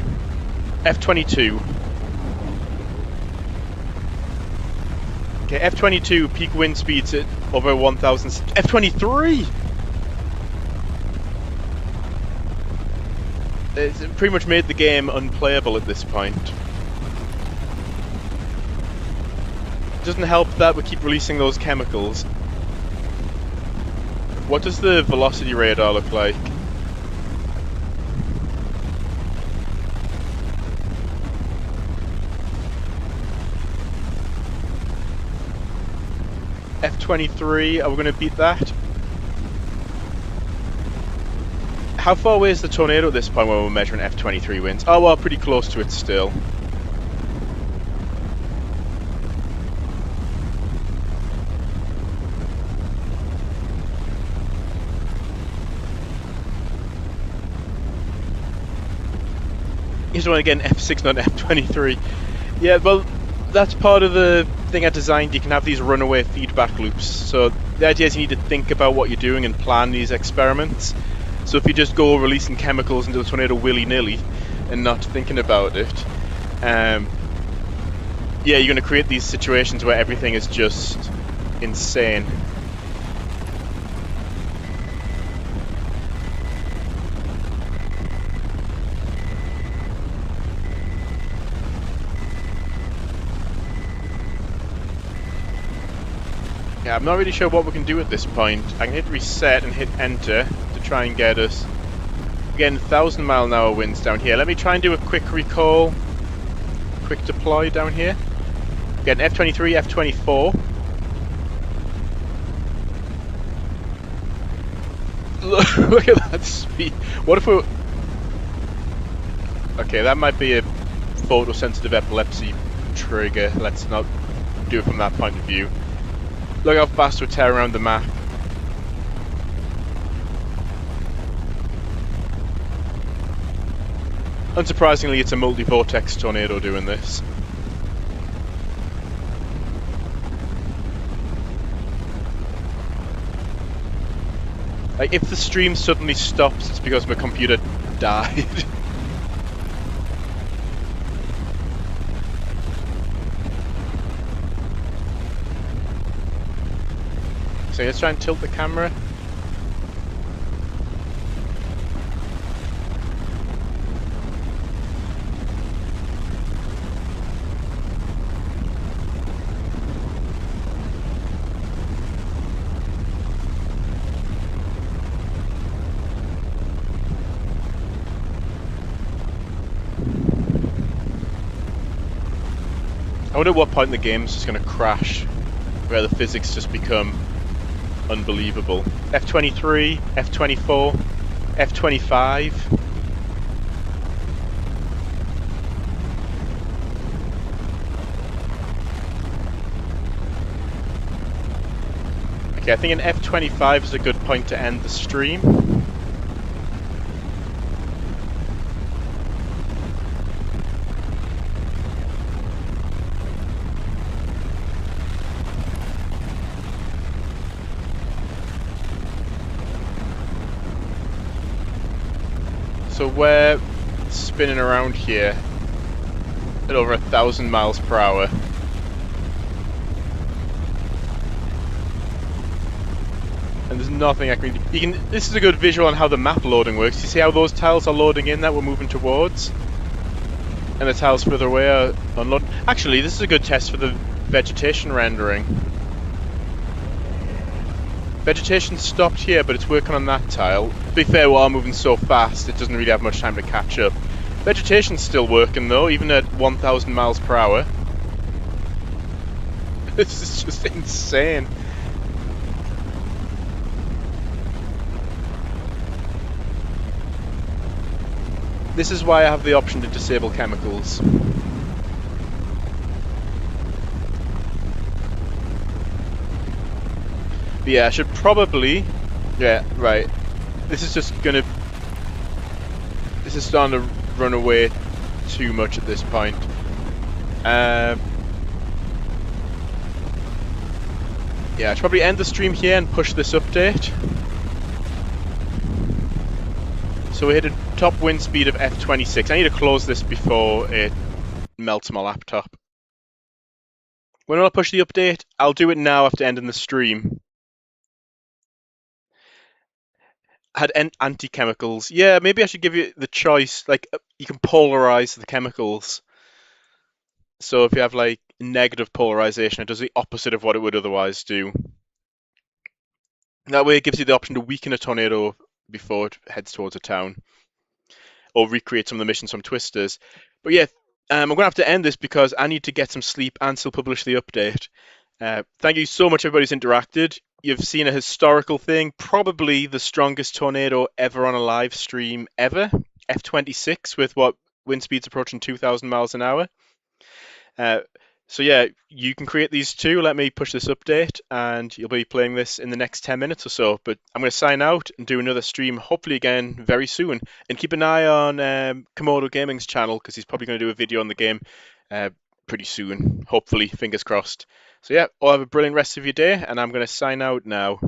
F22. Okay, F22 peak wind speeds at over 1,000. F23. It's pretty much made the game unplayable at this point. It doesn't help that we keep releasing those chemicals. What does the velocity radar look like? F23, are we going to beat that? How far away is the tornado at this point when we're measuring F23 winds? Oh, well, pretty close to it still. You just want to get an F6, not an F23. Yeah, well, that's part of the thing I designed. You can have these runaway feedback loops. So the idea is you need to think about what you're doing and plan these experiments. So if you just go releasing chemicals into the tornado willy-nilly and not thinking about it, yeah, you're going to create these situations where everything is just insane. Yeah, I'm not really sure what we can do at this point. I can hit reset and hit enter to try and get us. Again, 1,000-mile-an-hour winds down here. Let me try and do a quick recall, quick deploy down here. Again, F23, F24. Look at that speed. What if we... Okay, that might be a photosensitive epilepsy trigger. Let's not do it from that point of view. Look how fast we tear around the map. Unsurprisingly, it's a multi-vortex tornado doing this. Like, if the stream suddenly stops, it's because my computer died. So let's try and tilt the camera. I wonder at what point the game's just going to crash, where the physics just become unbelievable. F23, F24, F25. Okay, I think an F25 is a good point to end the stream. So we're spinning around here at over 1,000 miles per hour. And there's nothing I can... This is a good visual on how the map loading works. You see how those tiles are loading in that we're moving towards? And the tiles further away are unloading. Actually, this is a good test for the vegetation rendering. Vegetation stopped here, but it's working on that tile. To be fair, we are moving so fast, it doesn't really have much time to catch up. Vegetation's still working though, even at 1,000 miles per hour. This is just insane. This is why I have the option to disable chemicals. But yeah, I should probably... Yeah, right. This is just gonna... This is starting to run away too much at this point. Yeah, I should probably end the stream here and push this update. So we hit a top wind speed of F26. I need to close this before it melts my laptop. When will I push the update? I'll do it now after ending the stream. Had anti-chemicals. Yeah, maybe I should give you the choice. Like, you can polarize the chemicals. So if you have like negative polarization, it does the opposite of what it would otherwise do. That way it gives you the option to weaken a tornado before it heads towards a town, or recreate some of the missions from Twisters. But yeah, I'm going to have to end this because I need to get some sleep and still publish the update. Thank you so much, everybody who's interacted. You've seen a historical thing, probably the strongest tornado ever on a live stream ever. F26 with what wind speeds approaching 2,000 miles an hour. Uh, so yeah, you can create these too. Let me push this update, and you'll be playing this in the next 10 minutes or so. But I'm going to sign out and do another stream, hopefully again very soon. And keep an eye on Komodo Gaming's channel because he's probably going to do a video on the game pretty soon. Hopefully, fingers crossed. So yeah, all have a brilliant rest of your day, and I'm going to sign out now.